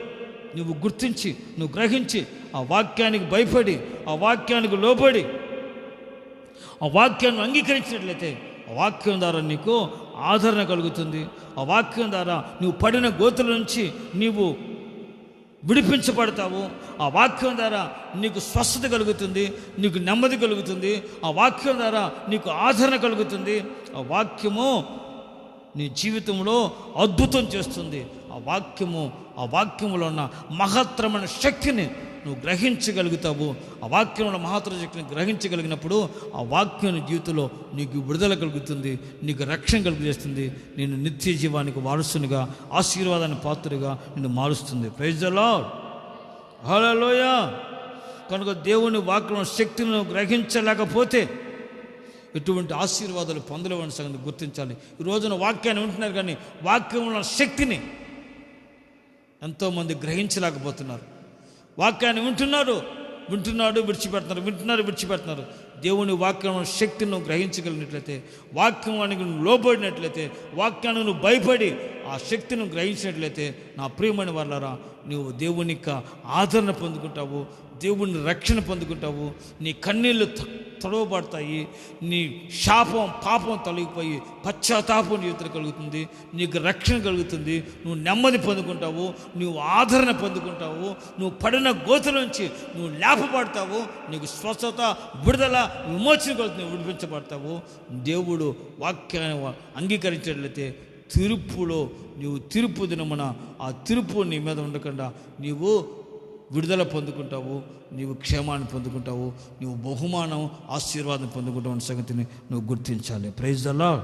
[SPEAKER 1] నువ్వు గుర్తించి, నువ్వు గ్రహించి, ఆ వాక్యానికి భయపడి, ఆ వాక్యానికి లోబడి, ఆ వాక్యాన్ని అంగీకరించినట్లయితే ఆ వాక్యం ద్వారా నీకు ఆదరణ కలుగుతుంది. ఆ వాక్యం ద్వారా నువ్వు పడిన గోతుల నుంచి నీవు విడిపించబడతావు. ఆ వాక్యం ద్వారా నీకు స్వస్థత కలుగుతుంది, నీకు నెమ్మది కలుగుతుంది. ఆ వాక్యం ద్వారా నీకు ఆదరణ కలుగుతుంది. ఆ వాక్యము నీ జీవితంలో అద్భుతం చేస్తుంది. ఆ వాక్యములో ఉన్న మహత్తరమైన శక్తిని నువ్వు గ్రహించగలుగుతావు. ఆ వాక్యంలో మహత్తర శక్తిని గ్రహించగలిగినప్పుడు ఆ వాక్యం జీవితంలో నీకు విడుదల కలుగుతుంది, నీకు రక్షణ కలుగజేస్తుంది. నేను నిత్య జీవానికి వారసునిగా, ఆశీర్వాదాన్ని పాత్రగా నిన్ను మారుస్తుంది. Praise the Lord. హల్లెలూయా. కనుక దేవుని వాక్యం శక్తిని గ్రహించలేకపోతే ఎటువంటి ఆశీర్వాదాలు పొందలేవని సంగతి గుర్తించాలి. ఈ రోజున వాక్యాన్ని వింటున్నారు, కానీ వాక్యంలో శక్తిని ఎంతోమంది గ్రహించలేకపోతున్నారు. వాక్యాన్ని వింటున్నారు, విడిచిపెడుతున్నారు. దేవుని వాక్యం శక్తిని నువ్వు గ్రహించగలిగినట్లయితే, వాక్యానికి నువ్వు లోబడినట్లయితే, వాక్యానికి నువ్వు భయపడి ఆ శక్తిని గ్రహించినట్లయితే, నా ప్రియమైన వాళ్ళారా, నువ్వు దేవుని యొక్క ఆదరణ పొందుకుంటావు, దేవుని రక్షణ పొందుకుంటావు. నీ కన్నీళ్ళు తొడవబడతాయి. నీ శాపం, పాపం తొలగిపోయి పశ్చాత్తాపం జీవితం కలుగుతుంది. నీకు రక్షణ కలుగుతుంది. నువ్వు నెమ్మది పొందుకుంటావు, నువ్వు ఆదరణ పొందుకుంటావు. నువ్వు పడిన గోతుల నుంచి నువ్వు లేపబడతావు. నీకు స్వస్థత, విడుదల, విమోచన కలుగుతుంది, విడిపించబడతావు. దేవుడు వాక్యాన్ని అంగీకరించినట్లయితే తీర్పు దినమున ఆ తీర్పు నీ మీద ఉండకుండా నీవు విడుదల పొందుకుంటావు, నీవు క్షేమాన్ని పొందుకుంటావు, నీవు బహుమానం, ఆశీర్వాదం పొందుకుంటావు అనే సంగతిని నువ్వు గుర్తించాలి. Praise the Lord.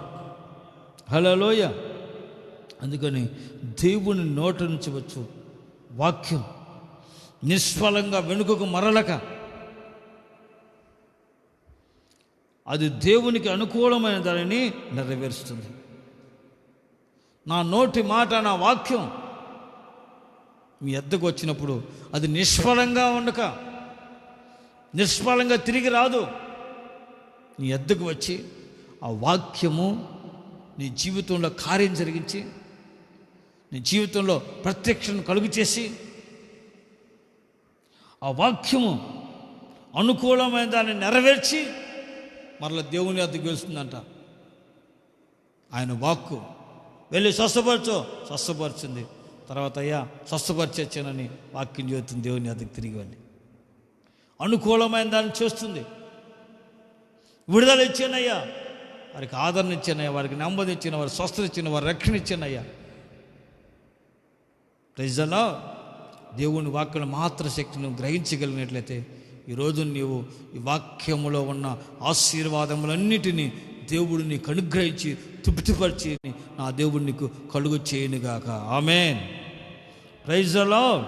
[SPEAKER 1] హల్లెలూయా. అందుకని దేవుని నోట నుంచి వచ్చు వాక్యం నిష్ఫలంగా వెనుకకు మరలక, అది దేవునికి అనుకూలమైన దానిని నెరవేరుస్తుంది. నా నోటి మాట, నా వాక్యం మీ ఎద్దకు వచ్చినప్పుడు అది నిష్ఫలంగా ఉండక, నిష్ఫలంగా తిరిగి రాదు. నీ ఎద్దకు వచ్చి ఆ వాక్యము నీ జీవితంలో కార్యం జరిగించి, నీ జీవితంలో ప్రత్యక్షను కలుగు చేసి, ఆ వాక్యము అనుకూలమైన దాన్ని నెరవేర్చి మరలా దేవుని ఎద్దకు వెళ్తుందంట. ఆయన వాక్కు వెళ్ళి స్వస్థపరచుంది. తర్వాత అయ్యా స్వస్థపరిచానని వాక్యం చెబుతుంది. దేవుని ఎద్దకు తిరిగి వెళ్ళి అనుకూలమైన దాన్ని చేస్తుంది. విడుదల ఇచ్చానయ్యా, వారికి ఆదరణ ఇచ్చానయ్యా, వారికి నెమ్మది ఇచ్చిన, వారి స్వస్థత ఇచ్చిన, వారి రక్షణ ఇచ్చానయ్యా. Praise the Lord. దేవుని వాక్యం మాత్ర శక్తిని గ్రహించగలిగినట్లయితే ఈరోజు నీవు ఈ వాక్యములో ఉన్న ఆశీర్వాదములన్నిటినీ దేవుడు నీకు అనుగ్రహించి తృప్తిపరిచి నా దేవుడు నీకు కలుగు చేయనుగాక. Amen. Praise the Lord.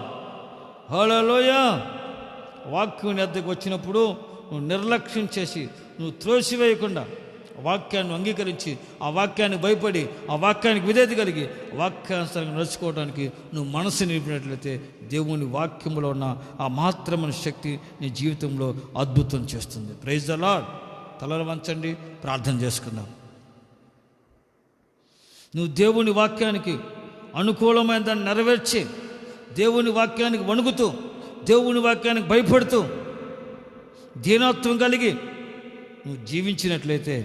[SPEAKER 1] Hallelujah. వాక్యం ఎద్దకు వచ్చినప్పుడు నువ్వు నిర్లక్ష్యం చేసి, నువ్వు త్రోసివేయకుండా వాక్యాన్ని అంగీకరించి, ఆ వాక్యానికి భయపడి, ఆ వాక్యానికి విధేయత కలిగి వాక్యానుసారంగా నడుచుకోవడానికి నువ్వు మనసు నిలిపినట్లయితే దేవుని వాక్యంలో ఉన్న ఆ మాత్రమైన శక్తి నీ జీవితంలో అద్భుతం చేస్తుంది. Praise the Lord. తలలు వంచండి, ప్రార్థన చేసుకుందాం. నువ్వు దేవుని వాక్యానికి అనుకూలమైన దాన్ని నెరవేర్చి, దేవుని వాక్యానికి వణుకుతూ, దేవుని వాక్యానికి భయపడుతూ, దీనత్వం కలిగి నువ్వు జీవించినట్లయితే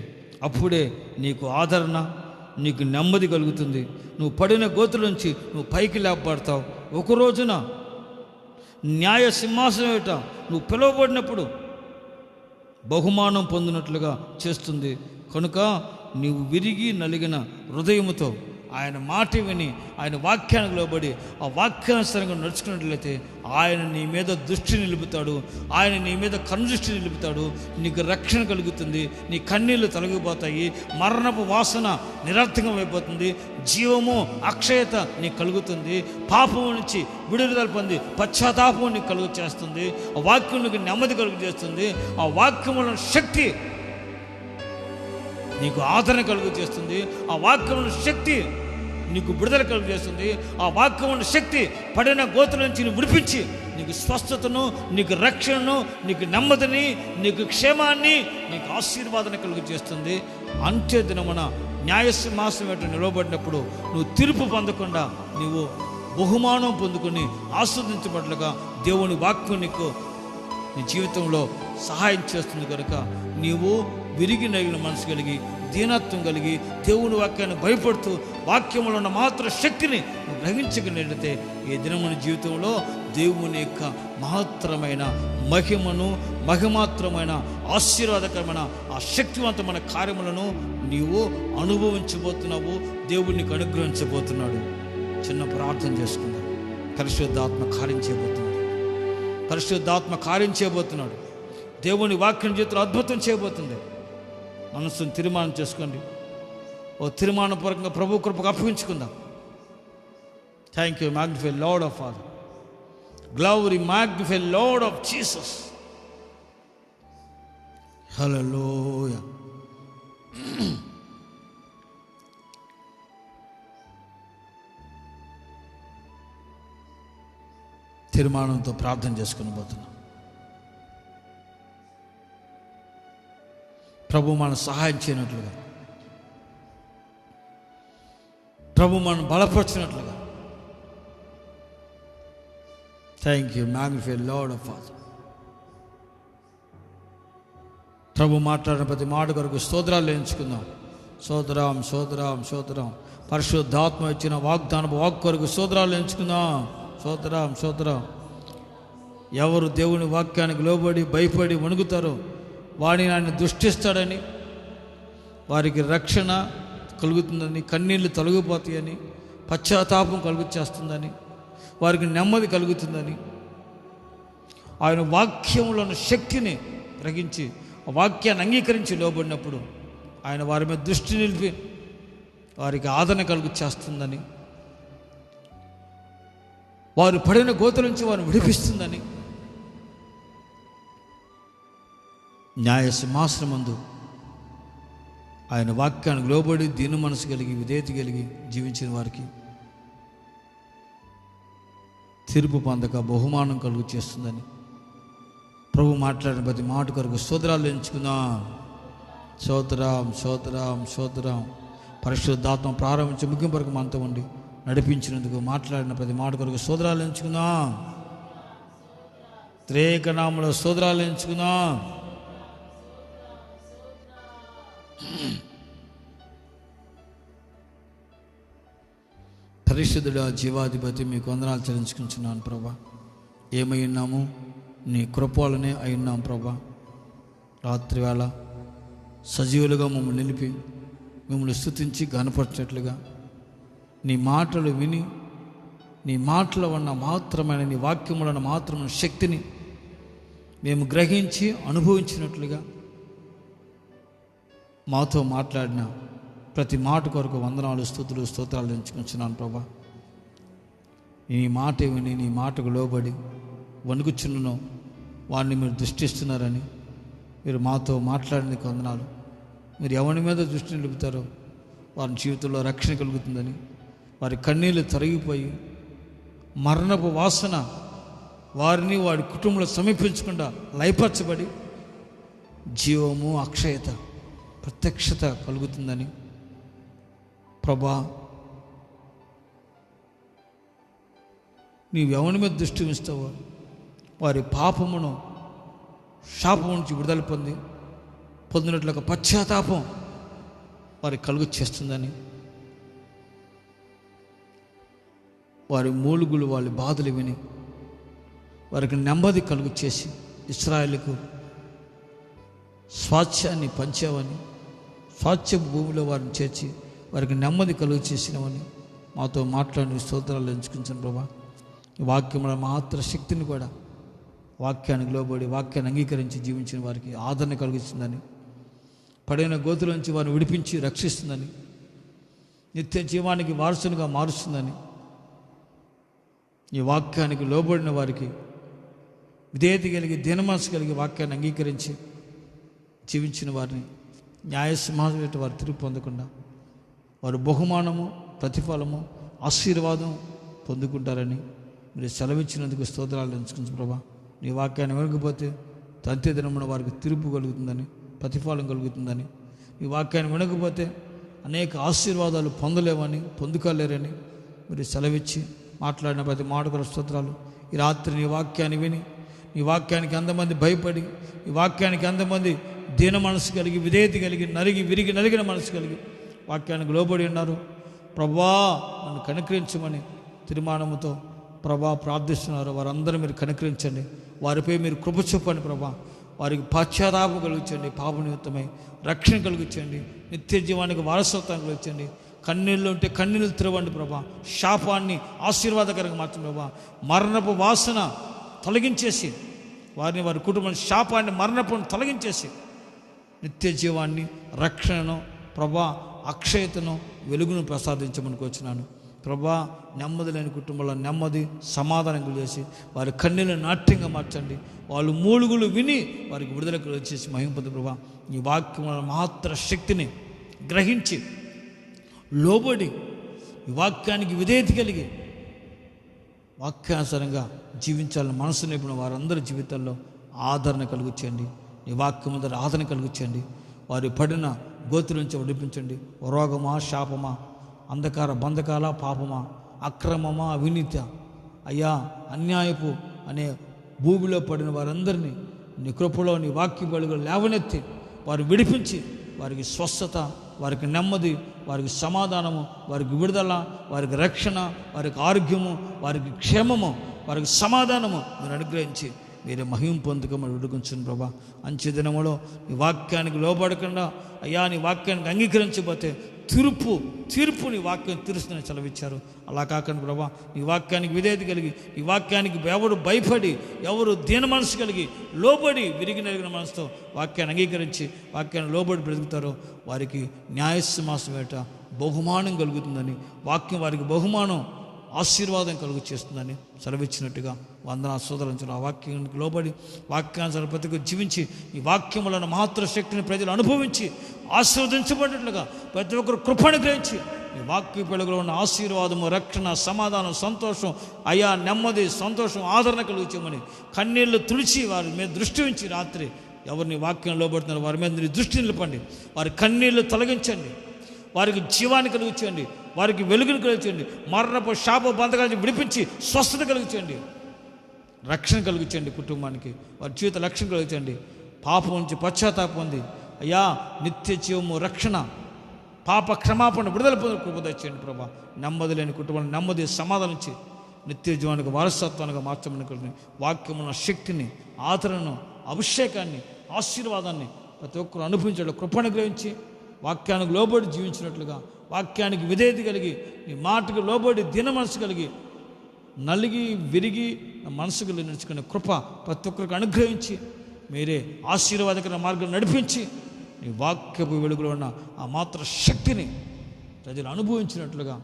[SPEAKER 1] అప్పుడే నీకు ఆదరణ, నీకు నెమ్మది కలుగుతుంది. నువ్వు పడిన గోతుల నుంచి నువ్వు పైకి లేపబడతావు. ఒక రోజున న్యాయ సింహాసనం ఏట నువ్వు పిలువబడినప్పుడు బహుమానం పొందినట్లుగా చేస్తుంది. కనుక నీవు విరిగి నలిగిన హృదయముతో ఆయన మాట విని, ఆయన వాక్యానికి లోబడి ఆ వాక్యానుసారంగా నడుచుకున్నట్లయితే ఆయన నీ మీద దృష్టి నిలుపుతాడు, ఆయన నీ మీద కనుదృష్టి నిలుపుతాడు. నీకు రక్షణ కలుగుతుంది, నీ కన్నీళ్లు తొలగిపోతాయి, మరణపు వాసన నిరర్థకం అయిపోతుంది, జీవము, అక్షయత నీకు కలుగుతుంది, పాపం నుంచి విడుదల పొంది పశ్చాత్తాపం నీకు కలుగు చేస్తుంది, ఆ వాక్యం నీకు నెమ్మది కలుగు చేస్తుంది, ఆ వాక్యముల శక్తి నీకు ఆదరణ కలుగు చేస్తుంది, ఆ వాక్యముల శక్తి నీకు విడుదల కలుగు చేస్తుంది, ఆ వాక్యముల శక్తి పడిన గోతుల నుంచి నువ్వు విడిపించి నీకు స్వస్థతను, నీకు రక్షణను, నీకు నెమ్మదిని, నీకు క్షేమాన్ని, నీకు ఆశీర్వాదన కలుగు చేస్తుంది. అంత్య దినమున న్యాయసింహాసనం వెంట నిలవబడినప్పుడు నువ్వు తీర్పు పొందకుండా నీవు బహుమానం పొందుకొని ఆస్వాదించబడలుగా దేవుని వాక్యం నీకు నీ జీవితంలో సహాయం చేస్తుంది కనుక నీవు విరిగి నగిన మనసు కలిగి దీనత్వం కలిగి దేవుని వాక్యాన్ని భయపడుతూ వాక్యంలో ఉన్న మాత్ర శక్తిని గ్రహించగలిగితే ఈ దినముని జీవితంలో దేవుని యొక్క మహత్తరమైన మహిమాత్రమైన ఆశీర్వాదకరమైన ఆ శక్తివంతమైన కార్యములను నీవు అనుభవించబోతున్నావు. దేవుడు నీకు అనుగ్రహించబోతున్నాడు. చిన్న ప్రార్థన చేసుకుందాం. పరిశుద్ధాత్మ కార్యం చేయబోతున్నాడు. పరిశుద్ధాత్మ కార్యం చేయబోతున్నాడు. దేవుని వాక్యం జీవితంలో అద్భుతం చేయబోతుంది. మనసును తీర్మానం చేసుకోండి. ఓ తీర్మానపూర్వకంగా ప్రభు కృపకు అప్పగించుకుందాం. Thank you. Magnify Lord of Father. Glory magnify Lord of Jesus. Hallelujah. తీర్మానంతో ప్రార్థన చేసుకుని పోతున్నాం. ప్రభు మనం సహాయం చేయనట్లుగా, ప్రభు మనం బలపరిచినట్లుగా. Thank you. Magnify Lord of Father. ప్రభు మాట్లాడిన ప్రతి మాట కొరకు స్తోత్రాలు ఎంచుకుందాం. సోదరాం సోదరాం సోదరాం. పరిశుద్ధాత్మ ఇచ్చిన వాగ్దాన వాక్ కొరకు స్తోత్రాలు ఎంచుకుందాం. సోదరాం సోదరాం. ఎవరు దేవుని వాక్యానికి లోబడి భయపడి వణుకుతారో వాడిని ఆయన దృష్టిస్తాడని, వారికి రక్షణ కలుగుతుందని, కన్నీళ్ళు తొలగిపోతాయని, పశ్చాత్తాపం కలుగుచేస్తుందని, వారికి నెమ్మది కలుగుతుందని, ఆయన వాక్యంలోని శక్తిని గ్రహించి ఆ వాక్యాన్ని అంగీకరించి లోబడినప్పుడు ఆయన వారి మీద దృష్టి నిలిపి వారికి ఆదరణ కలుగుచేస్తుందని, వారు పడిన గోతుల నుంచి వారిని విడిపిస్తుందని, న్యాయ సింహాసనమందు ఆయన వాక్యానికి లోబడి దీన మనసు కలిగి విధేయత కలిగి జీవించిన వారికి తీర్పు పొందక బహుమానం కలుగు చేస్తుందని ప్రభు మాట్లాడిన ప్రతి మాట కొరకు స్తోత్రాలు ఎంచుకుందాం. స్తోత్రం స్తోత్రం స్తోత్రం. పరిశుద్ధాత్మ ప్రారంభించి ముగింపు వరకు మనతో ఉండి నడిపించినందుకు మాట్లాడిన ప్రతి మాట కొరకు స్తోత్రాలు ఎంచుకుందాం. త్రేక నామములో స్తోత్రాలు ఎంచుకుందాం. పరిశుద్ధుడా జీవాధిపతి మీకు వందనాలు చెల్లించుకుంటున్నాను ప్రభా. ఏమై ఉన్నాము నీ కృపలనే అయి ఉన్నాం ప్రభా. రాత్రి వేళ సజీవులుగా మమ్మల్ని నిలిపి మిమ్మల్ని స్తుతించి ఘనపరిచినట్లుగా నీ మాటలు విని నీ మాటలో ఉన్న మాత్రమైన నీ వాక్యములను మాత్రమైన శక్తిని మేము గ్రహించి అనుభవించినట్లుగా మాతో మాట్లాడిన ప్రతి మాట కొరకు వందనాలు స్తుతులు స్తోత్రాలు ఎంచుకుంటున్నాను ప్రభా. నీ మాట విని నీ మాటకు లోబడి వణుకుచున్నను వారిని మీరు దృష్టిస్తున్నారని మీరు మాతో మాట్లాడినందుకు వందనాలు. మీరు ఎవరి మీద దృష్టి నిలుపుతారో వారి జీవితంలో రక్షణ కలుగుతుందని, వారి కన్నీళ్ళు తొలగిపోయి మరణపు వాసన వారిని వారి కుటుంబంలో సమీపించకుండా లయపరచబడి జీవము అక్షయత ప్రత్యక్షత కలుగుతుందని ప్రభా, నీవు ఎవరి మీద దృష్టి ఉంచుతావో వారి పాపమును శాపము నుంచి విడుదల పొందినట్లు ఒక పశ్చాత్తాపం వారికి కలుగు చేస్తుందని, వారి మూలుగులు వాళ్ళ బాధలు విని వారికి నెమ్మది కలుగు చేసి ఇశ్రాయేలుకు స్వాస్థ్యాన్ని పంచావని, స్వాస్థ్య భూమిలో వారిని చేర్చి వారికి నెమ్మది కలుగు చేసినవని మాతో మాట్లాడిన స్తోత్రాలు ఎంచుకుంటాను ప్రభా. ఈ వాక్యముల మాత్ర శక్తిని కూడా వాక్యానికి లోబడి వాక్యాన్ని అంగీకరించి జీవించిన వారికి ఆదరణ కలిగిస్తుందని, పడిన గోతుల నుంచి వారిని విడిపించి రక్షిస్తుందని, నిత్య జీవానికి వారసునిగా మారుస్తుందని, ఈ వాక్యానికి లోబడిన వారికి విధేయత కలిగి దీనమనసు కలిగి వాక్యాన్ని అంగీకరించి జీవించిన వారిని న్యాయసింహాసనం వారు తిరిగి పొందకుండా వారు బహుమానము ప్రతిఫలము ఆశీర్వాదం పొందుకుంటారని మీరు సెలవిచ్చినందుకు స్తోత్రాలు ఎంచుకుంటు ప్రభా. నీ వాక్యాన్ని వినకపోతే తంతే దినమున వారికి తీర్పు కలుగుతుందని, ప్రతిఫలం కలుగుతుందని, నీ వాక్యాన్ని వినకపోతే అనేక ఆశీర్వాదాలు పొందలేవని, పొందుకోలేరని మీరు సెలవిచ్చి మాట్లాడిన ప్రతి మాటకు స్తోత్రాలు. ఈ రాత్రి నీ వాక్యాన్ని విని, నీ వాక్యానికి అంతమంది భయపడి, ఈ వాక్యానికి అంతమంది దీన మనసు కలిగి, విధేయత కలిగి, నలిగిన మనసు కలిగి వాక్యానికి లోబడి ఉన్నారు. ప్రభా నన్ను కనికరించమని తీర్మానముతో ప్రభా ప్రార్థిస్తున్నారు. వారందరూ మీరు కనికరించండి, వారిపై మీరు కృప చూపండి ప్రభా. వారికి పశ్చాత్తాపం కలిగించండి, పాప నిమిత్తమై రక్షణ కలిగించండి, నిత్య జీవానికి వారసత్వం కలిగించండి. కన్నీళ్ళు ఉంటే కన్నీళ్ళు తిరవండి ప్రభా. శాపాన్ని ఆశీర్వాదకరంగా మార్చండి ప్రభా. మరణపు వాసన తొలగించేసి వారిని, వారి కుటుంబాన్ని, శాపాన్ని, మరణపు తొలగించేసి నిత్య జీవాన్ని, రక్షణను ప్రభా, అక్షయతను, వెలుగును ప్రసాదించమని వచ్చినాను ప్రభా. నెమ్మది లేని కుటుంబంలో నెమ్మది, సమాధానం చేసి వారి కన్నీళ్ళను నాట్యంగా మార్చండి. వాళ్ళు మూలుగులు విని వారికి విడుదలకు వచ్చేసి మహింపదు ప్రభా. ఈ వాక్యం మాత్ర శక్తిని గ్రహించి లోబడి ఈ వాక్యానికి విధేయత కలిగి వాక్యానుసారంగా జీవించాలని మనసు నింపిన వారందరి జీవితాల్లో ఆదరణ కలుగుచేయండి. నీ వాక్యం ద్వారా ఆదరణ కలుగుచేయండి. వారి పడిన గోతుల నుంచి విడిపించండి. రోగమా, శాపమా, అంధకార బంధకాల, పాపమా, అక్రమమా, అవినీత, అయ్యా అన్యాయపు అనే భూమిలో పడిన వారందరినీ నీ కృపలో, నీ వాక్య బలుగులు లేవనెత్తి వారు విడిపించి వారికి స్వస్థత, వారికి నెమ్మది, వారికి సమాధానము, వారికి విడుదల, వారికి రక్షణ, వారికి ఆరోగ్యము, వారికి క్షేమము, వారికి సమాధానము మీరు అనుగ్రహించి మీరే మహిమ పొందుకమని విడుకుంటుంది ప్రభా. అంచె దినములో నీ వాక్యానికి లోబడకుండా అయ్యా నీ వాక్యానికి అంగీకరించబోతే తీర్పు నీ వాక్యం తీరుస్తుందని సెలవిచ్చారు. అలా కాకుండా ప్రభా, నీ వాక్యానికి విధేయత కలిగి, ఈ వాక్యానికి ఎవరు భయపడి, ఎవరు దీన మనసు కలిగి, లోబడి, విరిగి నలిగిన మనసుతో వాక్యాన్ని అంగీకరించి వాక్యాన్ని లోబడి బ్రతుకుతారో వారికి న్యాయసింహాసం వేట బహుమానం కలుగుతుందని, వాక్యం వారికి బహుమానం, ఆశీర్వాదం కలుగు చేస్తుందని సెలవిచ్చినట్టుగా వందనా సోదరులు ఆ వాక్యానికి లోబడి వాక్యానుసార ప్రతిగా జీవించి ఈ వాక్యములను మాత్ర శక్తిని ప్రజలు అనుభవించి ఆశీర్వదించబడినట్లుగా ప్రతి ఒక్కరు కృపను గ్రహించి ఈ వాక్య వెలుగులో ఉన్న ఆశీర్వాదము, రక్షణ, సమాధానం, సంతోషం, అయా నెమ్మది, సంతోషం, ఆదరణ కలుగుతామని కన్నీళ్లు తుడిచి వారి మీద దృష్టి ఉంచి రాత్రి ఎవరిని వాక్యం లోబడుతున్నారో వారి మీద నీ దృష్టి నిలపండి. వారి కన్నీళ్లు తొలగించండి, వారికి జీవాన్ని కలిగించండి, వారికి వెలుగును కలిగించండి, మరణపు శాప బంధకాలను విడిపించి స్వస్థత కలిగించండి, రక్షణ కలిగించండి, కుటుంబానికి వారి జీవిత రక్షణ కలిగించండి. పాపం నుంచి పశ్చాత్తాపం పొంది అయ్యా నిత్య జీవము, రక్షణ, పాప క్షమాపణ, విడుదల పొంది కృప తెచ్చండి ప్రభా. నెమ్మది లేని కుటుంబాన్ని నెమ్మది, సమాధానం ఇచ్చి నిత్య జీవానికి వారసత్వానికి మార్చమని కలిగి వాక్యమున్న శక్తిని, ఆదరణను, అభిషేకాన్ని, ఆశీర్వాదాన్ని ప్రతి ఒక్కరు అనుభవించడం కృపను గ్రహించి వాక్యానికి లోబడి జీవించినట్లుగా, వాక్యానికి విధేయత కలిగి, నీ మాటకు లోబడి దీన మనసు కలిగి, నలిగి విరిగి మనసు కలిగి నడుచుకునే కృప ప్రతి ఒక్కరికి అనుగ్రహించి మీరే ఆశీర్వాదకర మార్గం నడిపించి నీ వాక్యపు వెలుగులో ఉన్న ఆ మాత్ర శక్తిని ప్రజలు అనుభవించినట్లుగా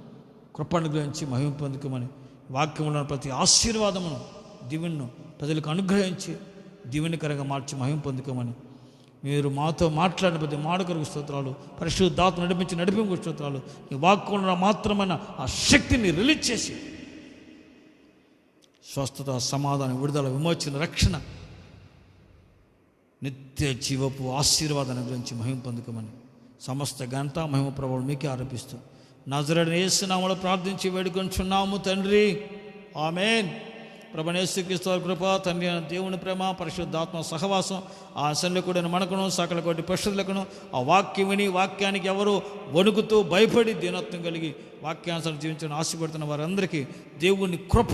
[SPEAKER 1] కృప అనుగ్రహించి మహిమ పొందుకోమని, వాక్యంలో ప్రతి ఆశీర్వాదమును, దీవెనను ప్రజలకు అనుగ్రహించి దీవెనకరంగా మార్చి మహిమ పొందుకోమని మీరు మాతో మాట్లాడిన ప్రతి మాటకొరకు స్తోత్రాలు, పరిశుద్ధాత్మ నడిపింపు స్తోత్రాలు. నీ వాక్యంలో మాత్రమైన ఆ శక్తిని రిలీజ్ చేసి స్వస్థత, సమాధానం, విడుదల, విమోచన, రక్షణ, నిత్య జీవపు ఆశీర్వాదాన్ని గురించి మహిమ పొందుకోమని సమస్త ఘనత, మహిమ, ప్రభావం మీకే ఆరోపిస్తూ నజరేయుడైన యేసు నామములో ప్రార్థించి వేడుకొంచున్నాము తండ్రి, ఆమేన్. ప్రభువైన యేసుక్రీస్తు వారి కృప, తండ్రి అయిన దేవుని ప్రేమ, పరిశుద్ధాత్మ సహవాసం ఆ సన్నికుడైన మనకును సకల కోటి పరిశుద్ధులకును ఆ వాక్యం విని వాక్యానికి ఎవరు వణుకుతూ భయపడి దీనత్వం కలిగి వాక్యానుసారం జీవించడం ఆశపడుతున్న వారందరికీ దేవుని కృప,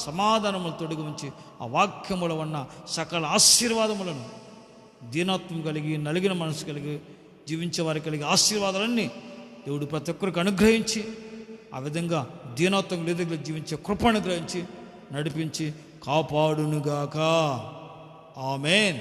[SPEAKER 1] సమాధానములు తొడుగు ఉంచి ఆ వాక్యములో ఉన్న సకల ఆశీర్వాదములను దీనత్వం కలిగి, నలిగిన మనసు కలిగి జీవించే వారికి కలిగి ఆశీర్వాదాలన్నీ దేవుడు ప్రతి ఒక్కరికి అనుగ్రహించి ఆ విధంగా దీనత్వం లేదుగా జీవించే కృప అనుగ్రహించి నడిపించి కాపాడునుగాక. ఆమేన్.